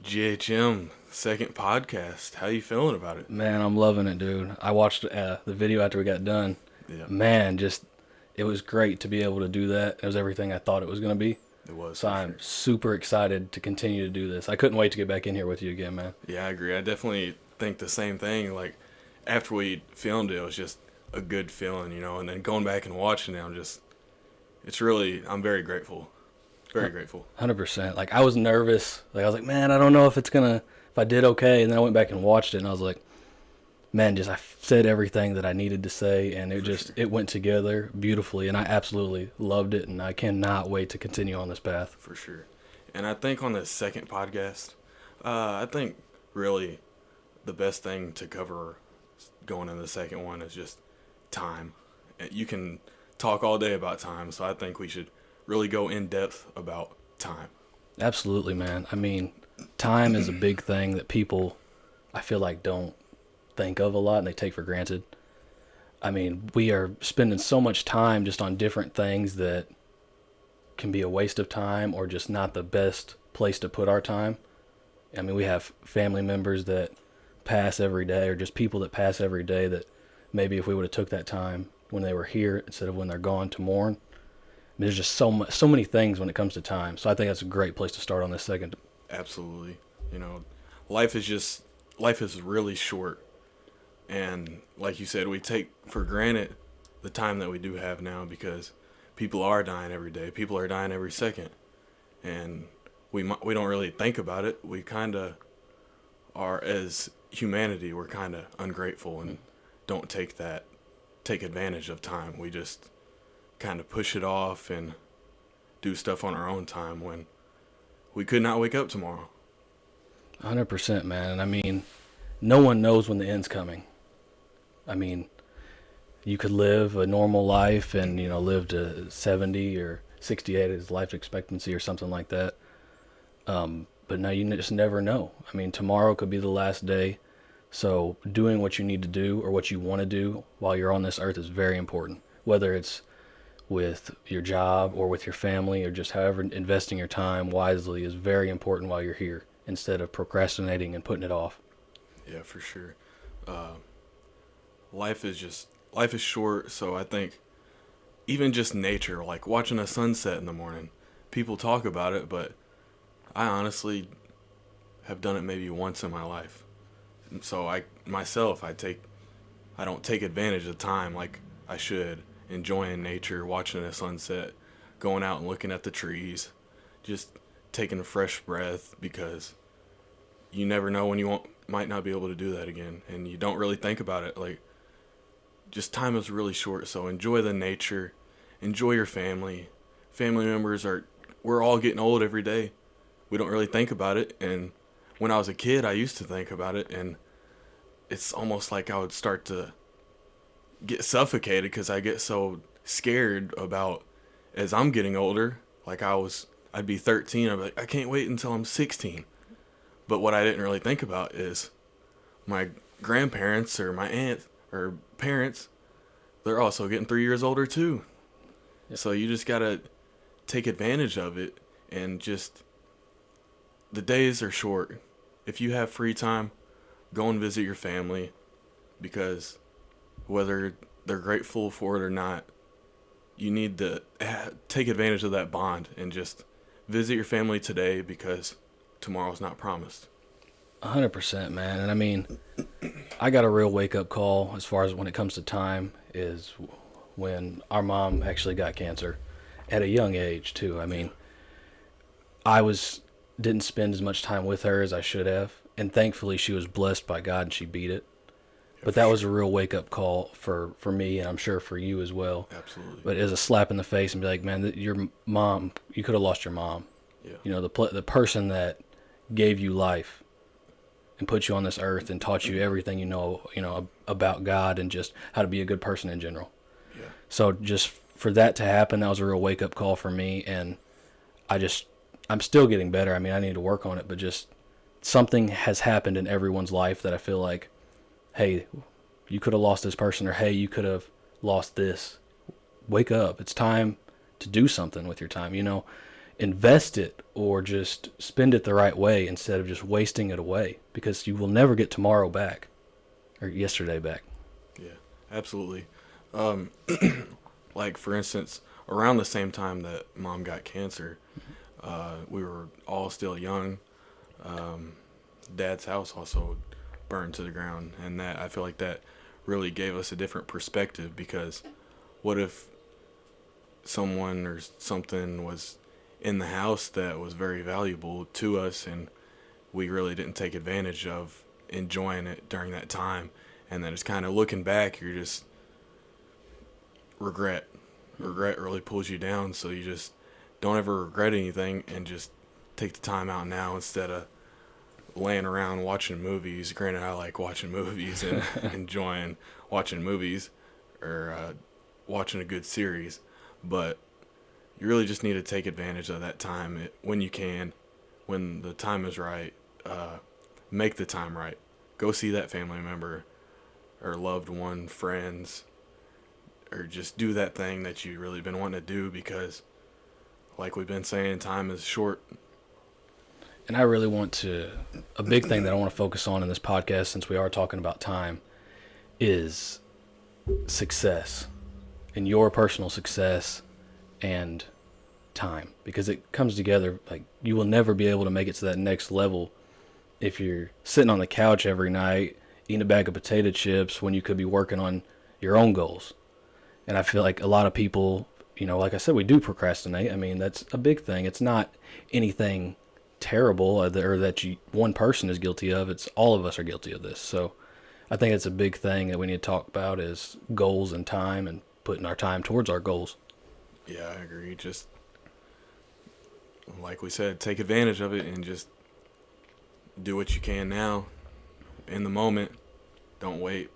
GHM, second podcast. How you feeling about it? Man, I'm loving it, dude. I watched the video after we got done. Yeah, Man, it was great to be able to do that. It was everything I thought it was going to be. it was So for I'm sure. super excited to continue to do this. I couldn't wait to get back in here with you again, man. Yeah, I agree. I definitely think the same thing. Like, after we filmed it, it was just a good feeling, and then going back and watching it, I'm very grateful. Very grateful. 100%. Like, I was nervous. Like, I was like, man, I don't know if I did okay. And then I went back and watched it, and I was like, man, I said everything that I needed to say, and it went together beautifully, and I absolutely loved it, and I cannot wait to continue on this path. For sure. And I think on the second podcast, I think really the best thing to cover going into the second one is just time. You can talk all day about time, so I think we should really go in depth about time. Absolutely, man. I mean, time is a big thing that people, I feel like, don't think of a lot and they take for granted. I mean, we are spending so much time just on different things that can be a waste of time or just not the best place to put our time. I mean, we have family members that pass every day or just people that pass every day that maybe if we would have took that time when they were here instead of when they're gone to mourn. I mean, there's just so many things when it comes to time. So I think that's a great place to start on this second. Absolutely. You know, life is really short. And like you said, we take for granted the time that we do have now because people are dying every day. People are dying every second. And we don't really think about it. We kind of are, as humanity, we're kind of ungrateful and don't take advantage of time. We just kind of push it off and do stuff on our own time when we could not wake up tomorrow. 100%, man. And I mean, no one knows when the end's coming. I mean, you could live a normal life and, live to 70 or 68 as life expectancy or something like that. But no, you just never know. I mean, tomorrow could be the last day. So doing what you need to do or what you want to do while you're on this earth is very important. Whether it's with your job or with your family or just however, investing your time wisely is very important while you're here instead of procrastinating and putting it off. Yeah, for sure. Uh, life is short, so I think even just nature, like watching a sunset in the morning, people talk about it, but I honestly have done it maybe once in my life. And so I don't take advantage of time like I should, enjoying nature, watching a sunset, going out and looking at the trees, just taking a fresh breath because you never know when might not be able to do that again, and you don't really think about it. Like, just time is really short, so enjoy the nature, enjoy your family. Family members we're all getting old every day. We don't really think about it, and when I was a kid, I used to think about it, and it's almost like I would start to get suffocated because I get so scared about as I'm getting older. Like I'd be 13. I'd be like, I can't wait until I'm 16. But what I didn't really think about is my grandparents or my aunt or parents, they're also getting 3 years older too. Yep. So you just gotta take advantage of it and just, the days are short. If you have free time, go and visit your family because whether they're grateful for it or not, you need to take advantage of that bond and just visit your family today because tomorrow's not promised. 100%, man. And I mean, I got a real wake-up call as far as when it comes to time is when our mom actually got cancer at a young age, too. I mean, didn't spend as much time with her as I should have, and thankfully she was blessed by God and she beat it. But that was a real wake-up call for me, and I'm sure for you as well. Absolutely. But as a slap in the face and be like, man, your mom, you could have lost your mom. Yeah. The person that gave you life and put you on this earth and taught you everything about God and just how to be a good person in general. Yeah. So just for that to happen, that was a real wake-up call for me, and I'm still getting better. I mean, I need to work on it, but just something has happened in everyone's life that I feel like, hey, you could have lost this person, or hey, you could have lost this. Wake up. It's time to do something with your time. invest it or just spend it the right way instead of just wasting it away, because you will never get tomorrow back or yesterday back. Yeah, absolutely. Um, like for instance, around the same time that mom got cancer, we were all still young. Um, Dad's house also burned to the ground, and that I feel like that really gave us a different perspective, because what if someone or something was in the house that was very valuable to us and we really didn't take advantage of enjoying it during that time, and then it's kind of looking back, you're just regret really pulls you down, so you just don't ever regret anything and just take the time out now instead of laying around watching movies. Granted, I like watching movies and enjoying watching movies, or watching a good series, but you really just need to take advantage of that time when you can, when the time is right. Make the time right. Go see that family member or loved one, friends, or just do that thing that you really been wanting to do, because like we've been saying, time is short. And I really want to, a big thing that I want to focus on in this podcast, since we are talking about time, is success, and your personal success and time, because it comes together. Like, you will never be able to make it to that next level if you're sitting on the couch every night eating a bag of potato chips when you could be working on your own goals. And I feel like a lot of people, like I said, we do procrastinate. I mean, that's a big thing. It's not anything terrible or that one person is guilty of. It's all of us are guilty of this. So I think it's a big thing that we need to talk about, is goals and time, and putting our time towards our goals. Yeah, I agree. Just like we said, take advantage of it and just do what you can now, in the moment. Don't wait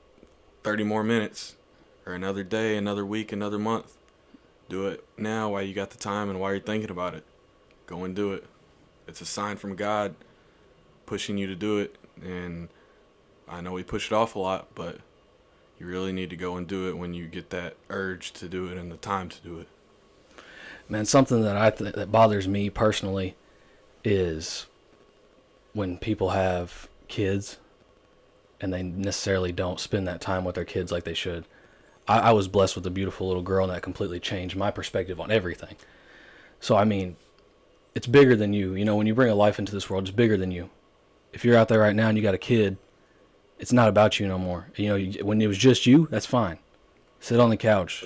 30 more minutes or another day, another week, another month. Do it now while you got the time and while you're thinking about it. Go and do it. It's a sign from God pushing you to do it. And I know we push it off a lot, but you really need to go and do it when you get that urge to do it and the time to do it. Man, something that that bothers me personally is when people have kids and they necessarily don't spend that time with their kids like they should. I was blessed with a beautiful little girl, and that completely changed my perspective on everything. So, I mean, it's bigger than you. When you bring a life into this world, it's bigger than you. If you're out there right now and you got a kid, it's not about you no more. When it was just you, that's fine. Sit on the couch,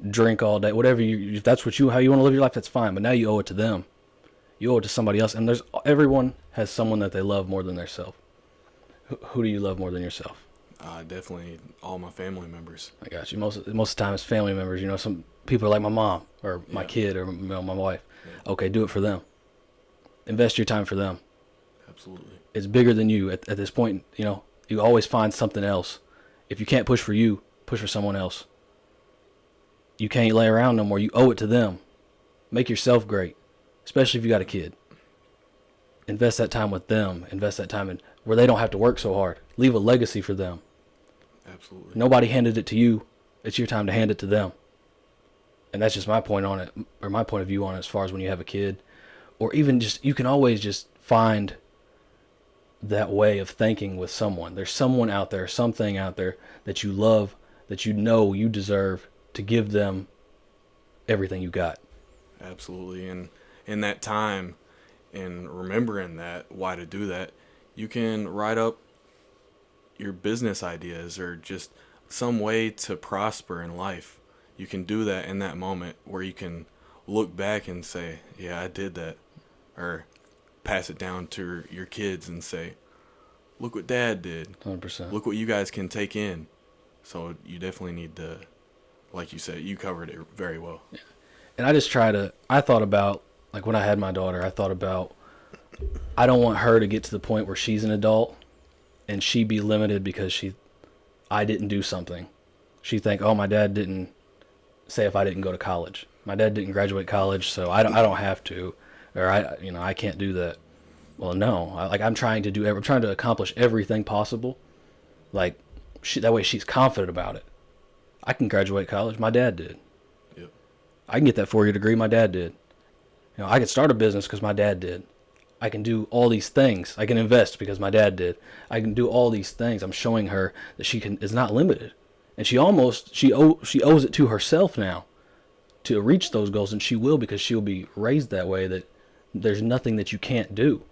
drink all day, whatever if that's how you want to live your life, that's fine. But now you owe it to them. You owe it to somebody else. And everyone has someone that they love more than themselves. Who do you love more than yourself? Definitely all my family members. I got you. Most of the time it's family members. Some people are like my mom or my kid or my wife. Yeah. Okay, do it for them. Invest your time for them. Absolutely. It's bigger than you at this point. You always find something else. If you can't push for you, push for someone else. You can't lay around no more. You owe it to them. Make yourself great, especially if you got a kid. Invest that time with them. Invest that time in where they don't have to work so hard. Leave a legacy for them. Absolutely. Nobody handed it to you. It's your time to hand it to them. And that's just my point on it, or my point of view on it, as far as when you have a kid. Or even you can always just find that way of thinking with someone. There's someone out there, something out there that you love, that you deserve to give them everything you got. Absolutely. And in that time, and remembering that, why to do that, you can write up your business ideas or just some way to prosper in life. You can do that in that moment where you can look back and say, yeah, I did that. Or pass it down to your kids and say, look what Dad did. 100%. Look what you guys can take in. So you definitely need to, like you said, you covered it very well. Yeah. And I thought about, like when I had my daughter, I don't want her to get to the point where she's an adult and she be limited because I didn't do something. She think, oh, my dad didn't say if I didn't go to college. My dad didn't graduate college, so I don't have to, or I can't do that. Well, no, I'm trying to accomplish everything possible. Like, that way she's confident about it. I can graduate college. My dad did. Yep. I can get that 4-year degree. My dad did. You know, I can start a business because my dad did. I can do all these things. I can invest because my dad did. I can do all these things. I'm showing her that she is not limited, and she owes it to herself now to reach those goals, and she will, because she'll be raised that way, that there's nothing that you can't do.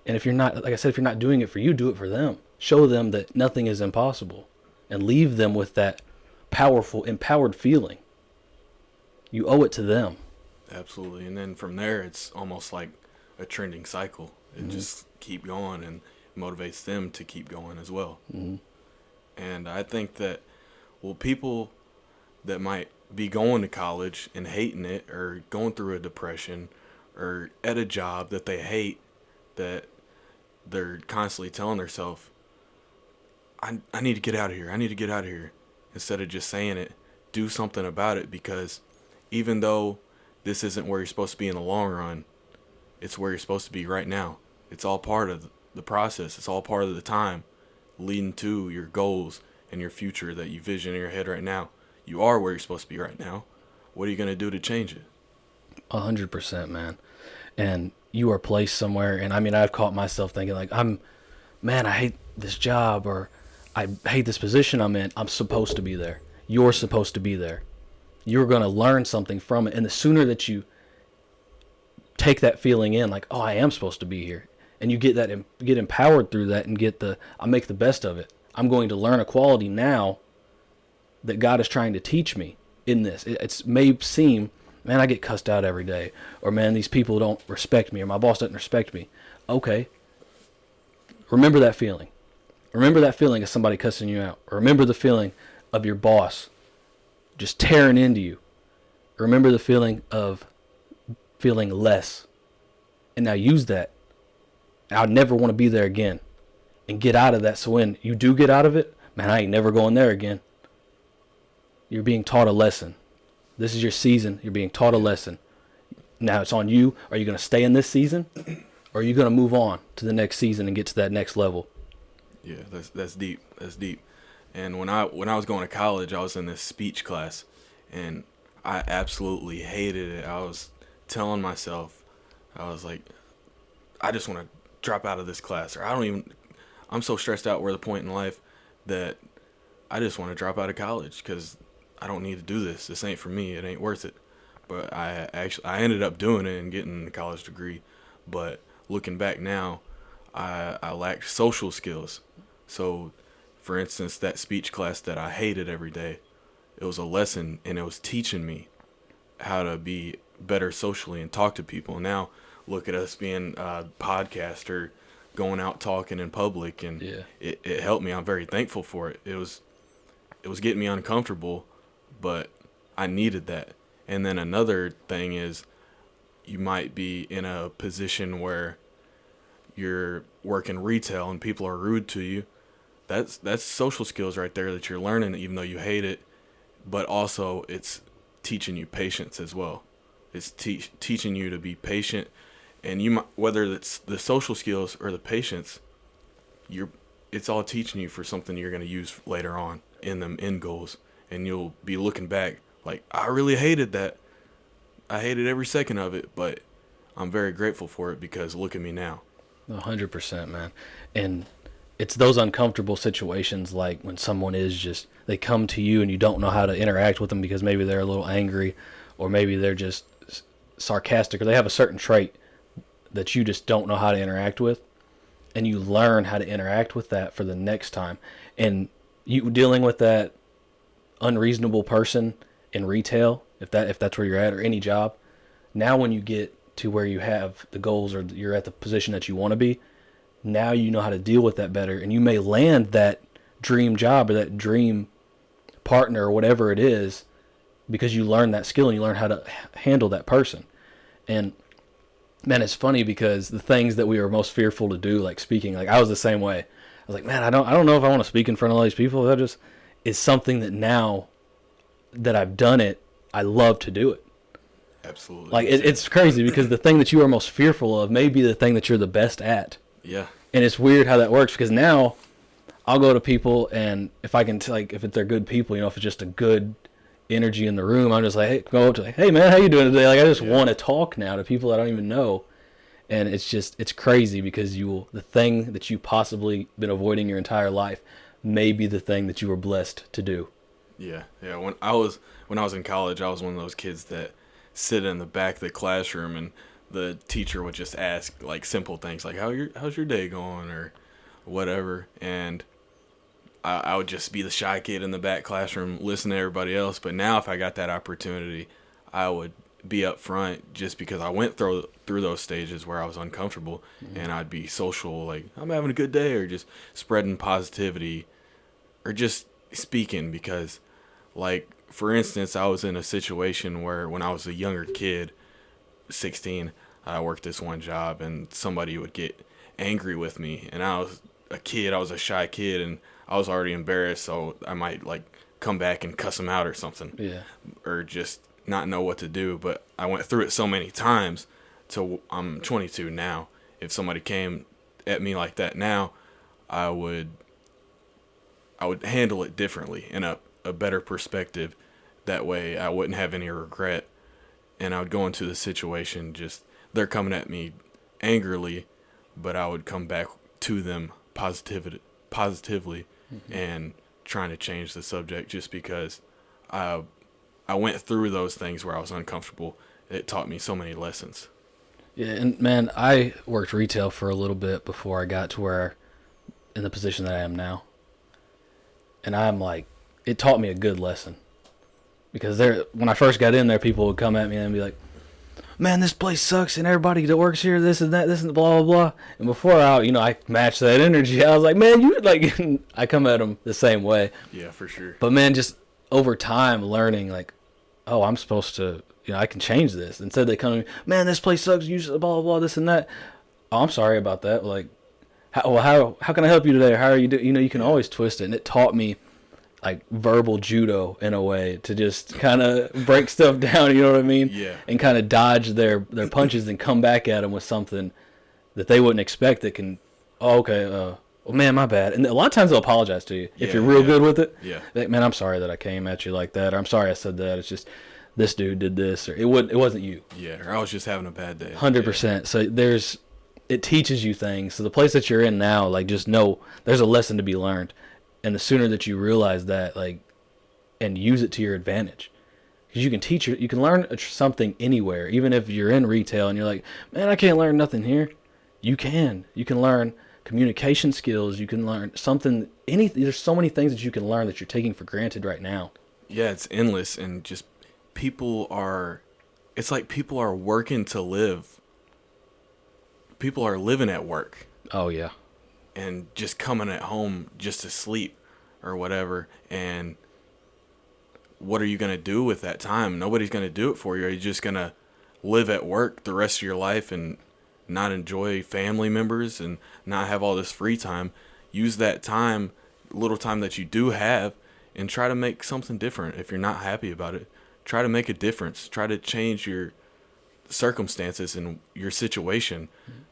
And if you're not, like I said, if you're not doing it for you, do it for them. Show them that nothing is impossible, and leave them with that powerful, empowered feeling. You owe it to them. Absolutely. And then from there, it's almost like a trending cycle. It just keep going and motivates them to keep going as well. And I think that, well, people that might be going to college and hating it, or going through a depression, or at a job that they hate, that they're constantly telling themselves, I need to get out of here. I need to get out of here. Instead of just saying it, do something about it, because even though this isn't where you're supposed to be in the long run, it's where you're supposed to be right now. It's all part of the process. It's all part of the time leading to your goals and your future that you vision in your head right now. You are where you're supposed to be right now. What are you going to do to change it? 100%, man. And you are placed somewhere. And I mean, I've caught myself thinking like, I hate this job, or I hate this position I'm in. I'm supposed to be there. You're supposed to be there. You're going to learn something from it. And the sooner that you take that feeling in, like, oh, I am supposed to be here, and you get empowered through that, and I'll make the best of it. I'm going to learn a quality now that God is trying to teach me in this. It may seem, man, I get cussed out every day, or man, these people don't respect me, or my boss doesn't respect me. Okay. Remember that feeling. Remember that feeling of somebody cussing you out. Or remember the feeling of your boss just tearing into you. Remember the feeling of feeling less. And now use that. I'll never want to be there again. And get out of that, so when you do get out of it, man, I ain't never going there again. You're being taught a lesson. This is your season. You're being taught a lesson. Now it's on you. Are you going to stay in this season? Or are you going to move on to the next season and get to that next level? Yeah, that's deep. That's deep. And when I was going to college, I was in this speech class, and I absolutely hated it. I was telling myself, I was like, I just want to drop out of this class, or I'm so stressed out. We're at the point in life that I just want to drop out of college, because I don't need to do this. This ain't for me. It ain't worth it. But I ended up doing it and getting a college degree. But looking back now, I lacked social skills. So, for instance, that speech class that I hated every day, it was a lesson, and it was teaching me how to be better socially and talk to people. Now, look at us being a podcaster, going out talking in public, and it helped me. I'm very thankful for it. It was getting me uncomfortable, but I needed that. And then another thing is, you might be in a position where you're working retail and people are rude to you. That's social skills right there that you're learning, even though you hate it. But also, it's teaching you patience as well. It's teaching you to be patient, and you might, whether it's the social skills or the patience, it's all teaching you for something you're going to use later on in them end goals. And you'll be looking back like, I really hated that. I hated every second of it, but I'm very grateful for it, because look at me now. 100%, man. And it's those uncomfortable situations, like when someone they come to you and you don't know how to interact with them, because maybe they're a little angry, or maybe they're just sarcastic, or they have a certain trait that you just don't know how to interact with. And you learn how to interact with that for the next time. And you dealing with that unreasonable person in retail, if that's where you're at, or any job, now when you get to where you have the goals, or you're at the position that you want to be, now you know how to deal with that better, and you may land that dream job or that dream partner or whatever it is, because you learn that skill and you learn how to handle that person. And man, it's funny, because the things that we were most fearful to do, like speaking, like I was the same way. I was like, man, I don't know if I want to speak in front of all these people. That just is something that now that I've done it, I love to do it. Absolutely. Like it's crazy, because the thing that you are most fearful of may be the thing that you're the best at. Yeah. And it's weird how that works, because now I'll go to people, and if I can, if they're good people, if it's just a good, energy in the room. I'm just like, hey, go up to like, hey man, how you doing today? Like I just want to talk now to people I don't even know. And it's crazy because the thing that you possibly been avoiding your entire life may be the thing that you were blessed to do. Yeah. When I was in college, I was one of those kids that sit in the back of the classroom and the teacher would just ask like simple things like how's your day going or whatever, and I would just be the shy kid in the back classroom, listen to everybody else. But now, if I got that opportunity, I would be up front just because I went through those stages where I was uncomfortable, and I'd be social, like I'm having a good day, or just spreading positivity, or just speaking. Because, like for instance, I was in a situation where when I was a younger kid, 16, I worked this one job, and somebody would get angry with me, and I was a shy kid, and I was already embarrassed, so I might like come back and cuss them out or something. Yeah. Or just not know what to do. But I went through it so many times till I'm 22 now. If somebody came at me like that now, I would handle it differently in a better perspective. That way I wouldn't have any regret, and I would go into the situation just they're coming at me angrily, but I would come back to them positively and trying to change the subject, just because I went through those things where I was uncomfortable. It taught me so many lessons. Yeah, and man, I worked retail for a little bit before I got to where in the position that I am now. And I'm like, it taught me a good lesson. Because when I first got in there, people would come at me and be like, man, this place sucks, and everybody that works here, this and that, this and blah, blah, blah. And before I matched that energy. I was like, man, you like, I come at them the same way. Yeah, for sure. But man, just over time learning like, oh, I'm supposed to, I can change this. Instead they come to me, man, this place sucks, you blah, blah, blah, this and that. Oh, I'm sorry about that. Like, how can I help you today? Or how are you doing? You can always twist it. And it taught me like verbal judo in a way to just kind of break stuff down, you know what I mean? Yeah. And kind of dodge their punches and come back at them with something that they wouldn't expect that can, oh, okay, well, man, my bad. And a lot of times they'll apologize to you if you're real good with it. Yeah. Like, man, I'm sorry that I came at you like that, or I'm sorry I said that. It's just this dude did this, or it wasn't you. Yeah, or I was just having a bad day. 100%. Yeah. So it teaches you things. So the place that you're in now, like, just know there's a lesson to be learned. And the sooner that you realize that, like, and use it to your advantage, because you can learn something anywhere, even if you're in retail and you're like, man, I can't learn nothing here. You can learn communication skills. You can learn something. There's so many things that you can learn that you're taking for granted right now. Yeah, it's endless, and just it's like people are working to live. People are living at work. Oh yeah. And just coming at home just to sleep or whatever. And what are you going to do with that time? Nobody's going to do it for you. Are you just going to live at work the rest of your life and not enjoy family members and not have all this free time? Use that time, little time that you do have, and try to make something different. If you're not happy about it, try to make a difference. Try to change your circumstances and your situation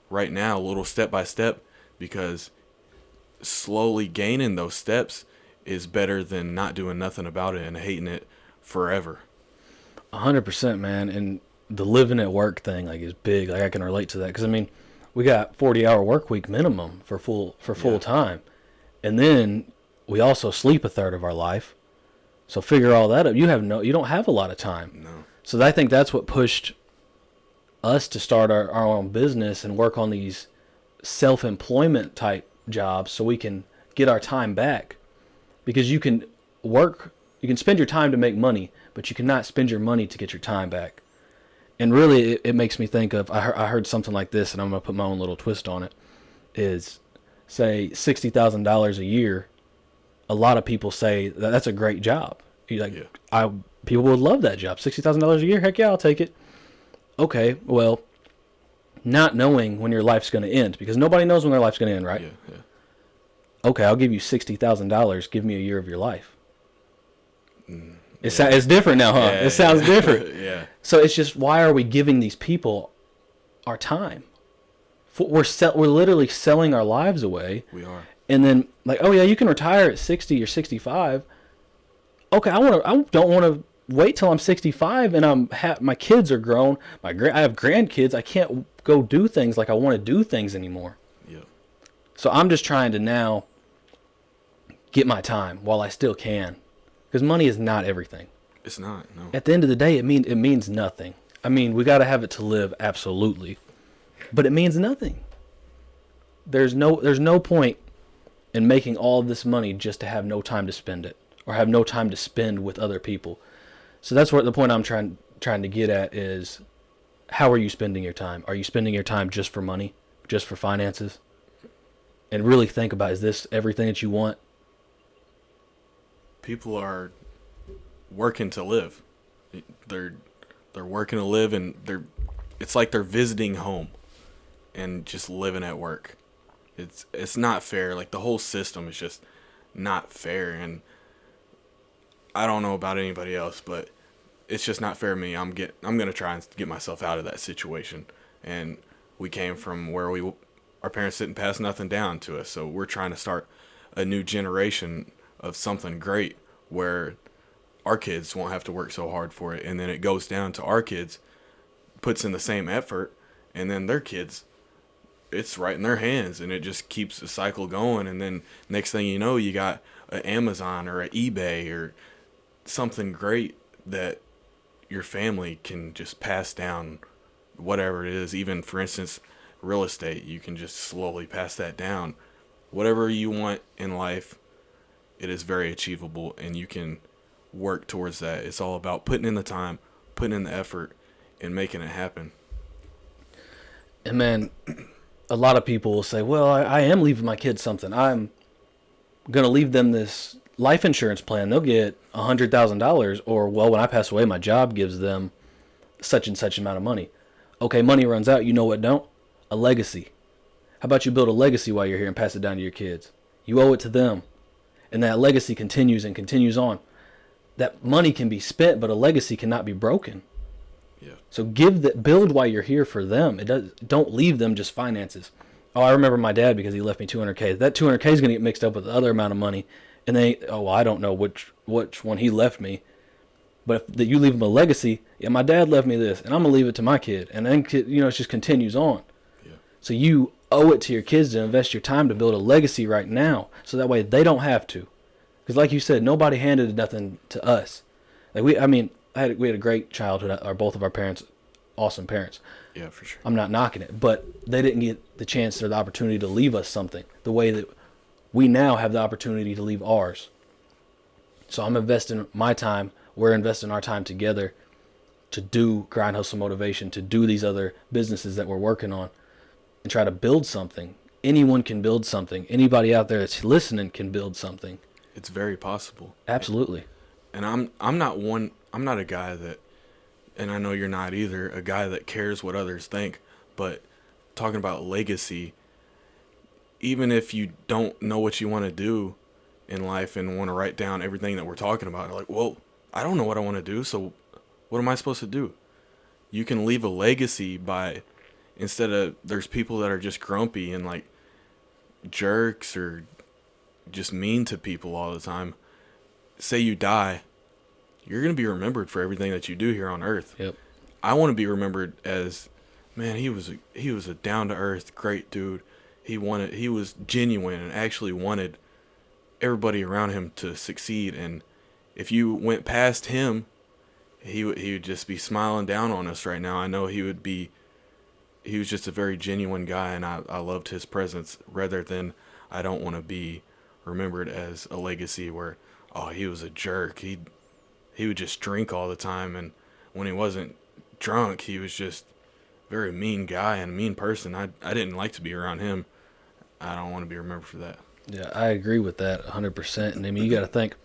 right now, a little step by step, because slowly gaining those steps is better than not doing nothing about it and hating it forever. 100%, man. And the living at work thing, like, is big. Like, I can relate to that, because I mean, we got 40-hour work week minimum for full time, and then we also sleep a third of our life. So figure all that up. You don't have a lot of time. No. So I think that's what pushed us to start our own business and work on these self-employment type jobs, so we can get our time back. Because you can spend your time to make money, but you cannot spend your money to get your time back. And really, it makes me think of, I heard something like this, and I'm going to put my own little twist on it, is, say, $60,000 a year. A lot of people say that's a great job. People would love that job. $60,000 a year, heck yeah, I'll take it. Okay, well, not knowing when your life's going to end, because nobody knows when their life's going to end, right? Yeah. Okay, I'll give you $60,000. Give me a year of your life. It's different now, huh? Yeah, it sounds different. Yeah. So it's just, why are we giving these people our time? We're literally selling our lives away. We are. And then, like, oh yeah, you can retire at 60 or 65. Okay, I don't want to wait till I'm 65 and my kids are grown. I have grandkids. I can't go do things like I want to do things anymore. Yeah. So I'm just trying to now get my time while I still can, because money is not everything. It's not. No. At the end of the day, it means nothing. I mean, we got to have it to live, absolutely, but it means nothing. There's no point in making all of this money just to have no time to spend it, or have no time to spend with other people. So that's what the point I'm trying to get at is, how are you spending your time? Are you spending your time just for money, just for finances? And really think about, is this everything that you want? People are working to live. They're working to live, and it's like they're visiting home and just living at work. It's not fair. Like, the whole system is just not fair, and I don't know about anybody else, but it's just not fair to me. I'm gonna try and get myself out of that situation. And we came from where our parents didn't pass nothing down to us, so we're trying to start a new generation of something great where our kids won't have to work so hard for it, and then it goes down to our kids, puts in the same effort, and then their kids, it's right in their hands, and it just keeps the cycle going. And then next thing you know, you got an Amazon or an eBay or something great that your family can just pass down, whatever it is. Even, for instance, real estate, you can just slowly pass that down. Whatever you want in life, it is very achievable, and you can work towards that. It's all about putting in the time, putting in the effort, and making it happen. And man, a lot of people will say, well, I am leaving my kids something. I'm going to leave them this life insurance plan. They'll get $100,000. Or, well, when I pass away, my job gives them such and such amount of money. Okay, money runs out. You know what don't? A legacy. How about you build a legacy while you're here and pass it down to your kids? You owe it to them. And that legacy continues and continues on. That money can be spent, but a legacy cannot be broken. Yeah. So build while you're here for them. Don't leave them just finances. Oh, I remember my dad because he left me $200K. That $200K is going to get mixed up with the other amount of money, and I don't know which one he left me. But if you leave them a legacy, yeah, my dad left me this, and I'm gonna leave it to my kid, and then it just continues on. Yeah. So you owe it to your kids to invest your time to build a legacy right now, so that way they don't have to. Because like you said, nobody handed nothing to us. Like we had a great childhood. Both of our parents, awesome parents. Yeah, for sure. I'm not knocking it, but they didn't get the chance or the opportunity to leave us something the way that we now have the opportunity to leave ours. So I'm investing my time. We're investing our time together to do Grind Hustle Motivation, to do these other businesses that we're working on, and try to build something. Anyone can build something. Anybody out there that's listening can build something. It's very possible. Absolutely. And I'm not a guy that, and I know you're not either, a guy that cares what others think. But talking about legacy, even if you don't know what you want to do in life and want to write down everything that we're talking about, like, well, I don't know what I want to do, so what am I supposed to do? You can leave a legacy by, instead of, there's people that are just grumpy and like jerks or just mean to people all the time. Say you die, you're going to be remembered for everything that you do here on earth. Yep. I want to be remembered as, man, he was a down to earth great dude. He was genuine and actually wanted everybody around him to succeed. And if you went past him, he would just be smiling down on us right now. I know he was just a very genuine guy, and I loved his presence rather than, I don't want to be remembered as a legacy where, oh, he was a jerk. He would just drink all the time, and when he wasn't drunk, he was just a very mean guy and a mean person. I didn't like to be around him. I don't want to be remembered for that. Yeah, I agree with that 100%. And I mean, you got to think,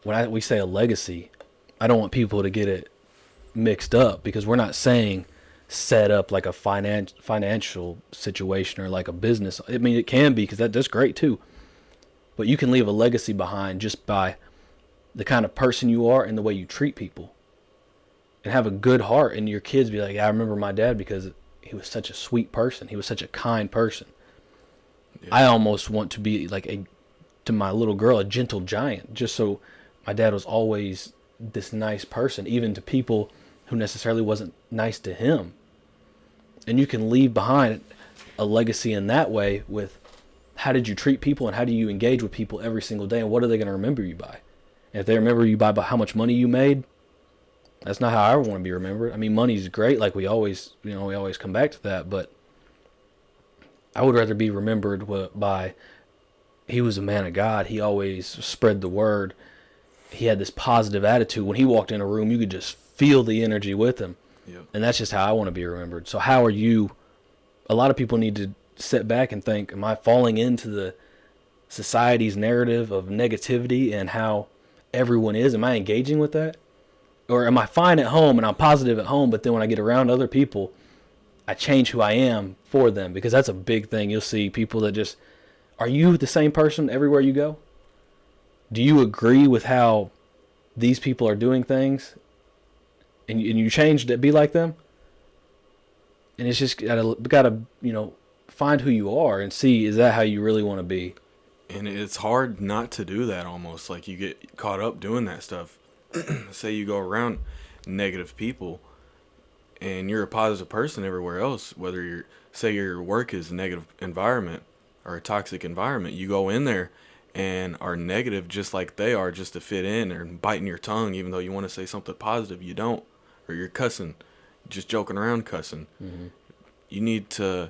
when we say a legacy, I don't want people to get it mixed up, because we're not saying set up like a financial situation or like a business. I mean, it can be, because that's great too. But you can leave a legacy behind just by the kind of person you are and the way you treat people, and have a good heart, and your kids be like, I remember my dad because he was such a sweet person. He was such a kind person. Yeah. I almost want to be like to my little girl, a gentle giant, just so my dad was always this nice person, even to people who necessarily wasn't nice to him. And you can leave behind a legacy in that way with how did you treat people and how do you engage with people every single day, and what are they going to remember you by? And if they remember you by how much money you made, that's not how I want to be remembered. I mean, money's great, like we always come back to that, but I would rather be remembered by he was a man of God. He always spread the word. He had this positive attitude. When he walked in a room, you could just feel the energy with him. Yep. And that's just how I want to be remembered. So how are you? A lot of people need to sit back and think, am I falling into the society's narrative of negativity and how everyone is? Am I engaging with that? Or am I fine at home and I'm positive at home, but then when I get around other people, I change who I am for them? Because that's a big thing. You'll see people that just, are you the same person everywhere you go? Do you agree with how these people are doing things? And you change to be like them? And it's just gotta find who you are and see, is that how you really want to be? And it's hard not to do that almost. Like you get caught up doing that stuff. Say you go around negative people and you're a positive person everywhere else, whether say your work is a negative environment or a toxic environment, you go in there and are negative just like they are, just to fit in, or biting your tongue even though you want to say something positive, you don't, or you're cussing, just joking around cussing. Mm-hmm. You need to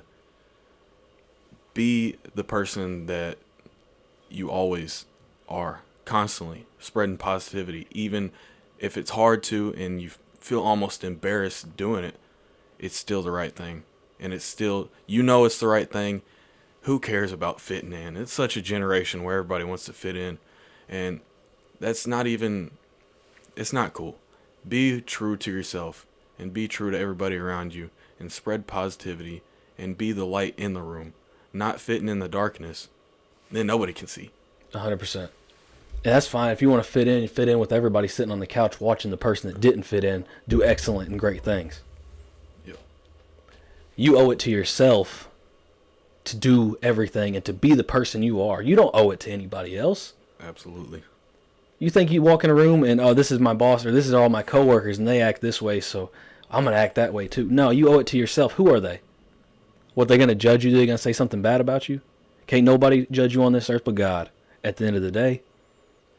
be the person that you always are, constantly spreading positivity, even if it's hard to and you feel almost embarrassed doing it. It's still the right thing, and it's still, it's the right thing. Who cares about fitting in? It's such a generation where everybody wants to fit in, and that's not even, it's not cool. Be true to yourself and be true to everybody around you and spread positivity and be the light in the room, not fitting in the darkness. Then nobody can see. 100%. And that's fine. If you want to fit in with everybody sitting on the couch watching the person that didn't fit in do excellent and great things. Yep. You owe it to yourself to do everything and to be the person you are. You don't owe it to anybody else. Absolutely. You think you walk in a room and, oh, this is my boss or this is all my coworkers and they act this way, so I'm going to act that way too. No, you owe it to yourself. Who are they? What, they going to judge you? They're going to say something bad about you? Can't nobody judge you on this earth but God at the end of the day.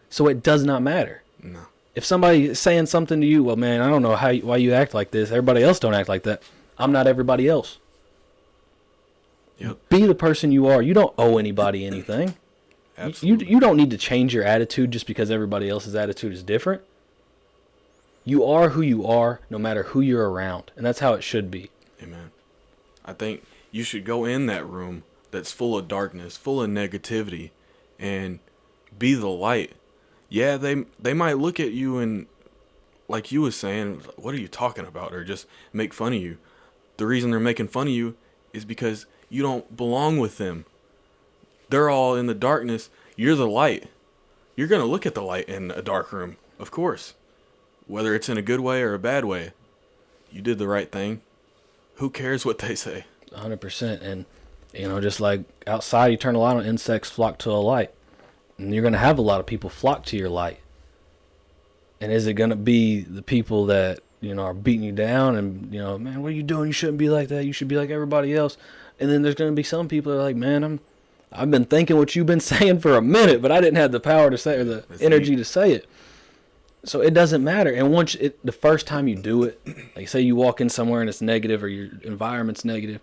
So it does not matter. No. If somebody is saying something to you, well, man, I don't know why you act like this. Everybody else don't act like that. I'm not everybody else. Yep. Be the person you are. You don't owe anybody anything. Absolutely. You don't need to change your attitude just because everybody else's attitude is different. You are who you are no matter who you're around. And that's how it should be. Amen. I think you should go in that room that's full of darkness, full of negativity, and be the light. Yeah, they might look at you and, like you was saying, what are you talking about? Or just make fun of you. The reason they're making fun of you is because you don't belong with them. They're all in the darkness. You're the light. You're going to look at the light in a dark room, of course. Whether it's in a good way or a bad way. You did the right thing. Who cares what they say? 100%. And, just like outside, you turn a light on, insects flock to a light. And you're going to have a lot of people flock to your light. And is it going to be the people that, are beating you down and, man, what are you doing? You shouldn't be like that. You should be like everybody else. And then there's going to be some people that are like, man, I've been thinking what you've been saying for a minute, but I didn't have the power to say, or the energy to say it. So it doesn't matter. And the first time you do it, like say you walk in somewhere and it's negative or your environment's negative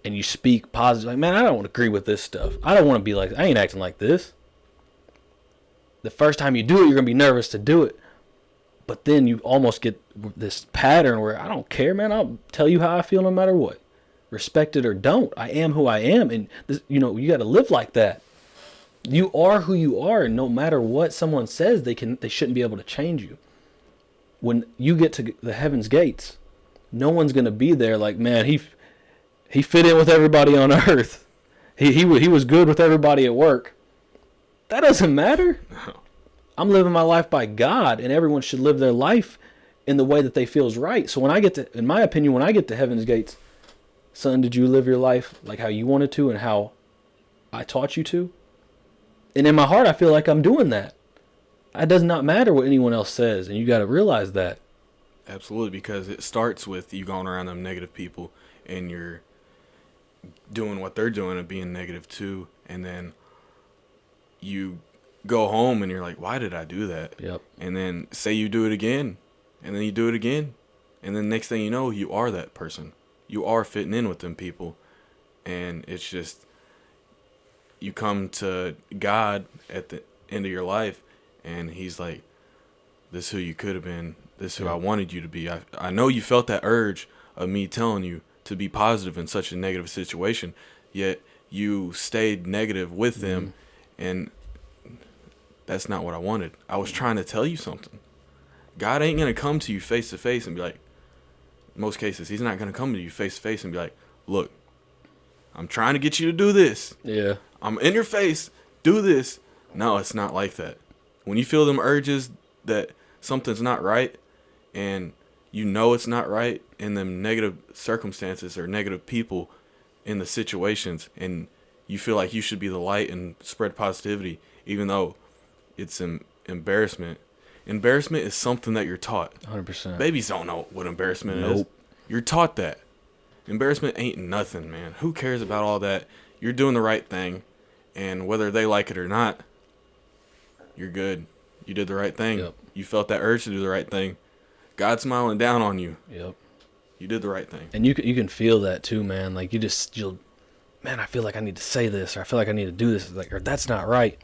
and you speak positive, like, man, I don't agree with this stuff. I don't want to be like, I ain't acting like this. The first time you do it, you're going to be nervous to do it. But then you almost get this pattern where I don't care, man. I'll tell you how I feel no matter what. Respect it or don't. I am who I am. And, this, you got to live like that. You are who you are. And no matter what someone says, they shouldn't be able to change you. When you get to the heaven's gates, no one's going to be there like, man, he fit in with everybody on earth. He was good with everybody at work. That doesn't matter. No. I'm living my life by God, and everyone should live their life in the way that they feel is right. So in my opinion, when I get to heaven's gates, son, did you live your life like how you wanted to and how I taught you to? And in my heart, I feel like I'm doing that. It does not matter what anyone else says, and you got to realize that. Absolutely, because it starts with you going around them negative people and you're doing what they're doing and being negative too, and then you go home and you're like, why did I do that? Yep. And then say you do it again, and then you do it again, and then next thing you know, you are that person. You are fitting in with them people, and it's just you come to God at the end of your life, and He's like, this is who you could have been. This is who I wanted you to be. I know you felt that urge of me telling you to be positive in such a negative situation, yet you stayed negative with them, and that's not what I wanted. I was trying to tell you something. God ain't going to come to you face to face and be like, in most cases, He's not going to come to you face to face and be like, look, I'm trying to get you to do this. Yeah. I'm in your face. Do this. No, it's not like that. When you feel them urges that something's not right, and you know it's not right in them negative circumstances or negative people in the situations, and you feel like you should be the light and spread positivity, even though it's embarrassment. Embarrassment is something that you're taught. 100%. Babies don't know what embarrassment is. You're taught that. Embarrassment ain't nothing, man. Who cares about all that? You're doing the right thing, and whether they like it or not, you're good. You did the right thing. Yep. You felt that urge to do the right thing. God's smiling down on you. Yep. You did the right thing. And you can feel that too, man. Like you'll, man, I feel like I need to say this, or I feel like I need to do this, like, or that's not right.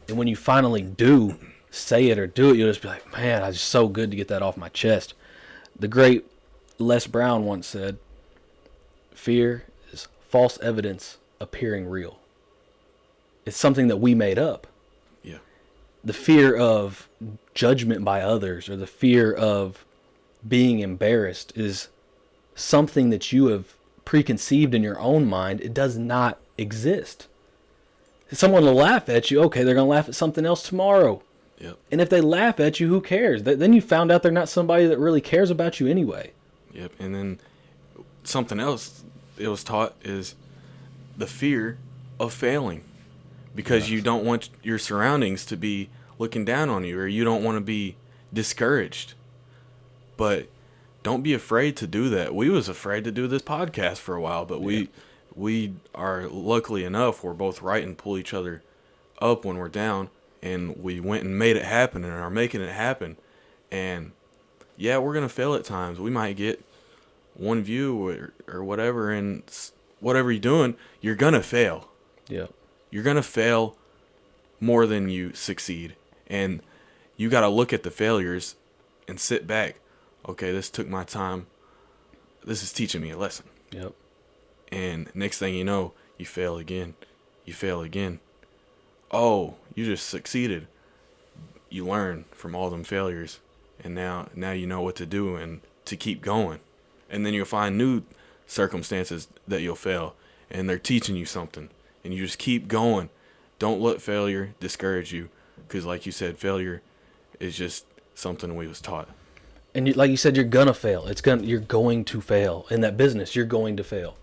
And when you finally do say it or do it, you'll just be like, man, it's so good to get that off my chest. The great Les Brown once said, fear is false evidence appearing real. It's something that we made up. Yeah. The fear of judgment by others, or the fear of being embarrassed, is something that you have preconceived in your own mind. It does not exist. Someone will laugh at you. Okay, they're going to laugh at something else tomorrow. Yep. And if they laugh at you, who cares? Then you found out they're not somebody that really cares about you anyway. Yep. And then something else it was taught is the fear of failing, because you don't want your surroundings to be looking down on you, or you don't want to be discouraged. But don't be afraid to do that. We was afraid to do this podcast for a while, but we are luckily enough, we're both right and pull each other up when we're down, and we went and made it happen and are making it happen. And yeah, we're going to fail at times. We might get one view or whatever, and whatever you're doing, you're going to fail. Yeah. You're going to fail more than you succeed. And you got to look at the failures and sit back. Okay, this took my time. This is teaching me a lesson. Yep. And next thing you know, you fail again. You fail again. Oh, you just succeeded. You learn from all them failures. And now you know what to do and to keep going. And then you'll find new circumstances that you'll fail. And they're teaching you something. And you just keep going. Don't let failure discourage you. Because like you said, failure is just something we was taught. And like you said, you're gonna fail. You're going to fail in that business. You're going to fail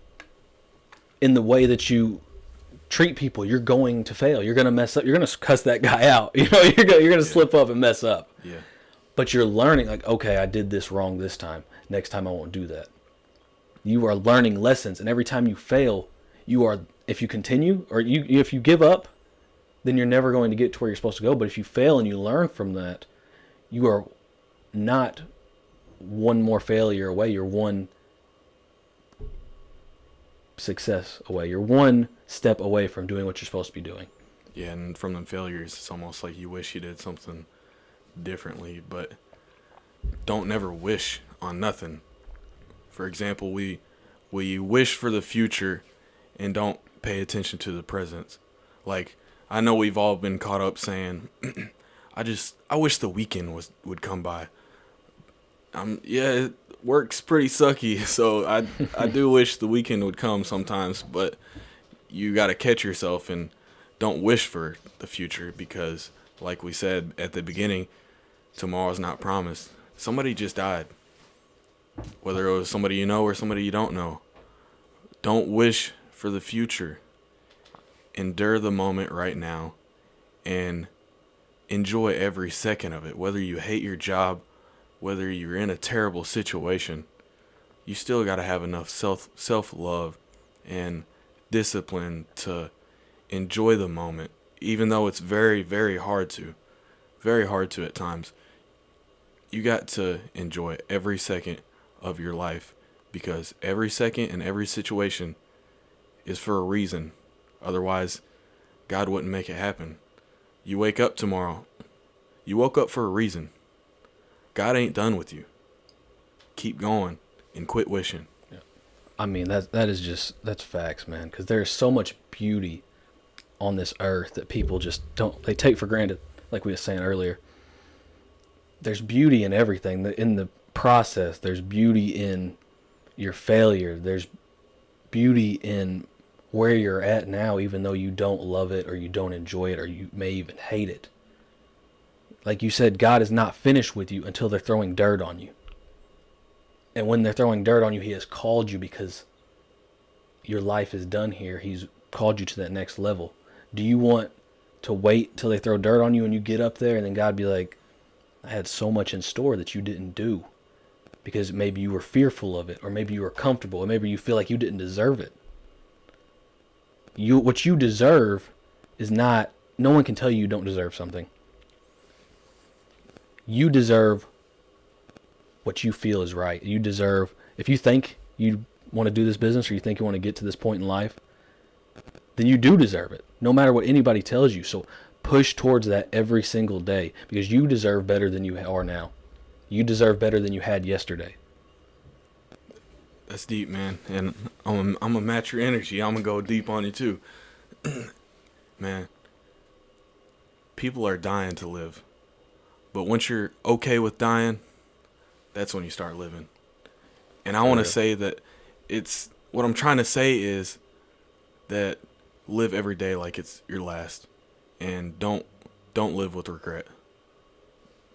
in the way that you treat people. You're going to fail. You're gonna mess up. You're gonna cuss that guy out. You know, you're gonna slip up and mess up. Yeah. But you're learning. Like, okay, I did this wrong this time. Next time I won't do that. You are learning lessons, and every time you fail, you are. If you continue, or if you give up, then you're never going to get to where you're supposed to go. But if you fail and you learn from that, you are not one more failure away. You're one success away. You're one step away from doing what you're supposed to be doing. Yeah, and from them failures, it's almost like you wish you did something differently, but don't never wish on nothing. For example, we wish for the future and don't pay attention to the present. Like, I know we've all been caught up saying, I wish the weekend would come by. Yeah, work's pretty sucky, so I do wish the weekend would come sometimes, but you got to catch yourself and don't wish for the future, because like we said at the beginning, tomorrow's not promised. Somebody just died, whether it was somebody you know or somebody you don't know. Don't wish for the future. Endure the moment right now and enjoy every second of it. Whether you hate your job, whether you're in a terrible situation, you still got to have enough self-love and discipline to enjoy the moment, even though it's very, very hard to. Very hard to at times. You got to enjoy every second of your life, because every second and every situation is for a reason. Otherwise, God wouldn't make it happen. You wake up tomorrow. You woke up for a reason. God ain't done with you. Keep going and quit wishing. Yeah. I mean, that's facts, man, because there's so much beauty on this earth that people just they take for granted, like we were saying earlier. There's beauty in everything. In the process, there's beauty in your failure. There's beauty in where you're at now, even though you don't love it or you don't enjoy it or you may even hate it. Like you said, God is not finished with you until they're throwing dirt on you. And when they're throwing dirt on you, he has called you because your life is done here. He's called you to that next level. Do you want to wait till they throw dirt on you and you get up there and then God be like, I had so much in store that you didn't do because maybe you were fearful of it, or maybe you were comfortable, or maybe you feel like you didn't deserve it. What you deserve is not, no one can tell you don't deserve something. You deserve what you feel is right. You deserve, if you think you want to do this business or you think you want to get to this point in life, then you do deserve it, no matter what anybody tells you. So push towards that every single day, because you deserve better than you are now. You deserve better than you had yesterday. That's deep, man. And I'm going to match your energy. I'm going to go deep on you too. Man, people are dying to live. But once you're okay with dying, that's when you start living. And I want to say that what I'm trying to say is that live every day like it's your last, and don't live with regret.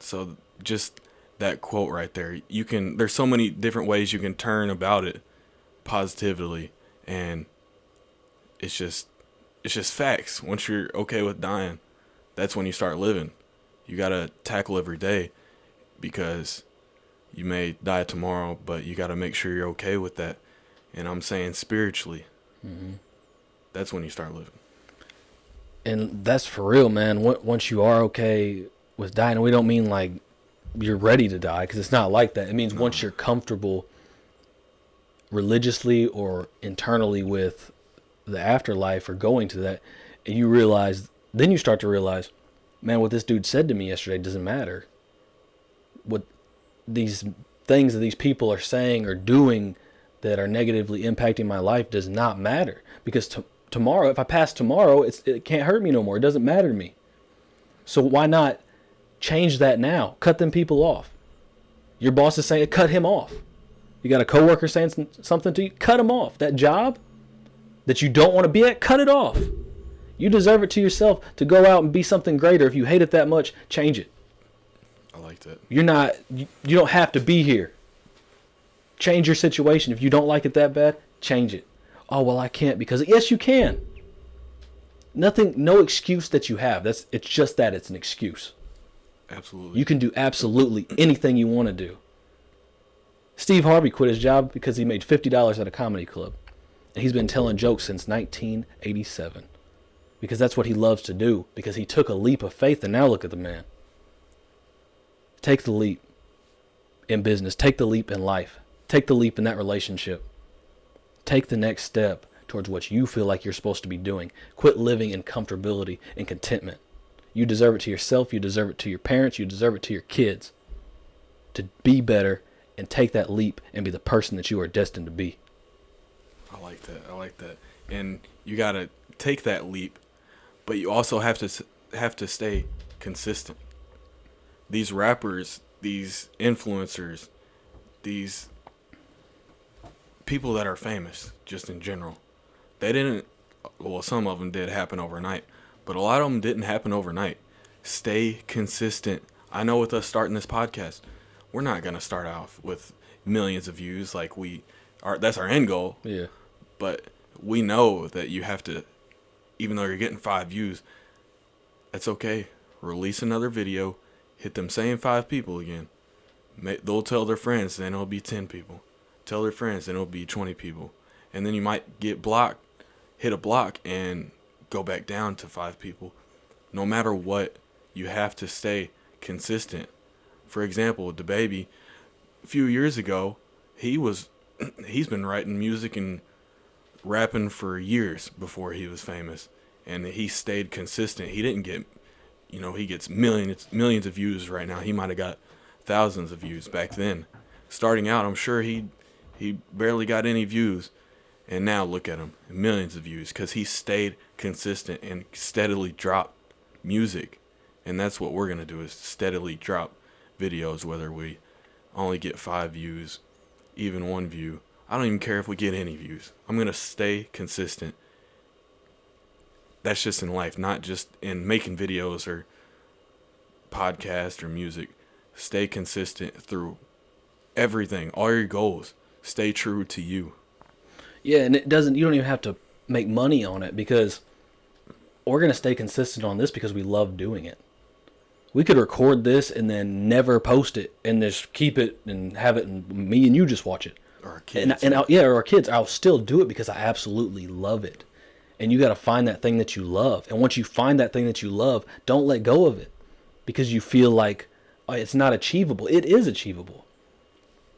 So just that quote right there, there's so many different ways you can turn about it positively, and it's just facts. Once you're okay with dying, that's when you start living. You got to tackle every day, because you may die tomorrow, but you got to make sure you're okay with that. And I'm saying spiritually, that's when you start living. And that's for real, man. Once you are okay with dying, and we don't mean like you're ready to die, because it's not like that. It means once you're comfortable religiously or internally with the afterlife or going to that, and you realize, then you start to realize, man, what this dude said to me yesterday doesn't matter. What these things that these people are saying or doing that are negatively impacting my life does not matter, because tomorrow, if I pass tomorrow, it can't hurt me no more. It doesn't matter to me. So why not change that now? Cut them people off. Your boss is saying, cut him off. You got a coworker saying something to you, cut him off. That job that you don't want to be at, cut it off. You deserve it to yourself to go out and be something greater. If you hate it that much, change it. I like that. You don't have to be here. Change your situation. If you don't like it that bad, change it. Oh, well, I can't because, yes, you can. No excuse that you have. It's just that it's an excuse. Absolutely. You can do absolutely anything you want to do. Steve Harvey quit his job because he made $50 at a comedy club. And he's been telling jokes since 1987. Because that's what he loves to do. Because he took a leap of faith, and now look at the man. Take the leap in business. Take the leap in life. Take the leap in that relationship. Take the next step towards what you feel like you're supposed to be doing. Quit living in comfortability and contentment. You deserve it to yourself. You deserve it to your parents. You deserve it to your kids. To be better and take that leap and be the person that you are destined to be. I like that. And you got to take that leap, but you also have to stay consistent. These rappers, these influencers, these people that are famous, just in general, some of them did happen overnight, but a lot of them didn't happen overnight. Stay consistent. I know with us starting this podcast, we're not going to start off with millions of views like that's our end goal. Yeah. But we know that you have to, even though you're getting 5 views, that's okay. release another video, hit them same 5 people again. They'll tell their friends, then it'll be 10 people. Tell their friends, then it'll be 20 people. And then you might get blocked, hit a block, and go back down to 5 people. No matter what, you have to stay consistent. For example, the baby, a few years ago, he's been writing music and rapping for years before he was famous, and he stayed consistent. He didn't get, he gets millions of views right now. He might have got thousands of views back then. Starting out, I'm sure he barely got any views, and now look at him, millions of views, because he stayed consistent and steadily dropped music. And that's what we're gonna do, is steadily drop videos, whether we only get 5 views, even 1 view. I don't even care if we get any views. I'm gonna stay consistent. That's just in life, not just in making videos or podcast or music. Stay consistent through everything, all your goals. Stay true to you. Yeah, and you don't even have to make money on it, because we're going to stay consistent on this because we love doing it. We could record this and then never post it and just keep it and have it and me and you just watch it. Or our kids. Or our kids. I'll still do it because I absolutely love it. And you got to find that thing that you love. And once you find that thing that you love, don't let go of it because you feel like it's not achievable. It is achievable.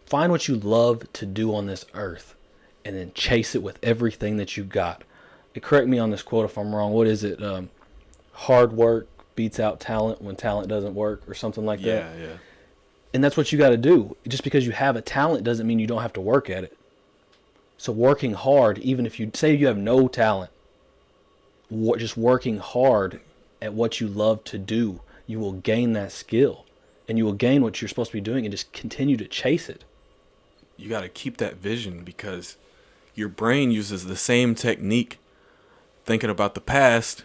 Find what you love to do on this earth and then chase it with everything that you got. Correct me on this quote if I'm wrong. What is it? Hard work beats out talent when talent doesn't work, or something like that. Yeah. And that's what you got to do. Just because you have a talent doesn't mean you don't have to work at it. So working hard, even if you say you have no talent, just working hard at what you love to do, you will gain that skill. And you will gain what you're supposed to be doing and just continue to chase it. You got to keep that vision, because your brain uses the same technique thinking about the past.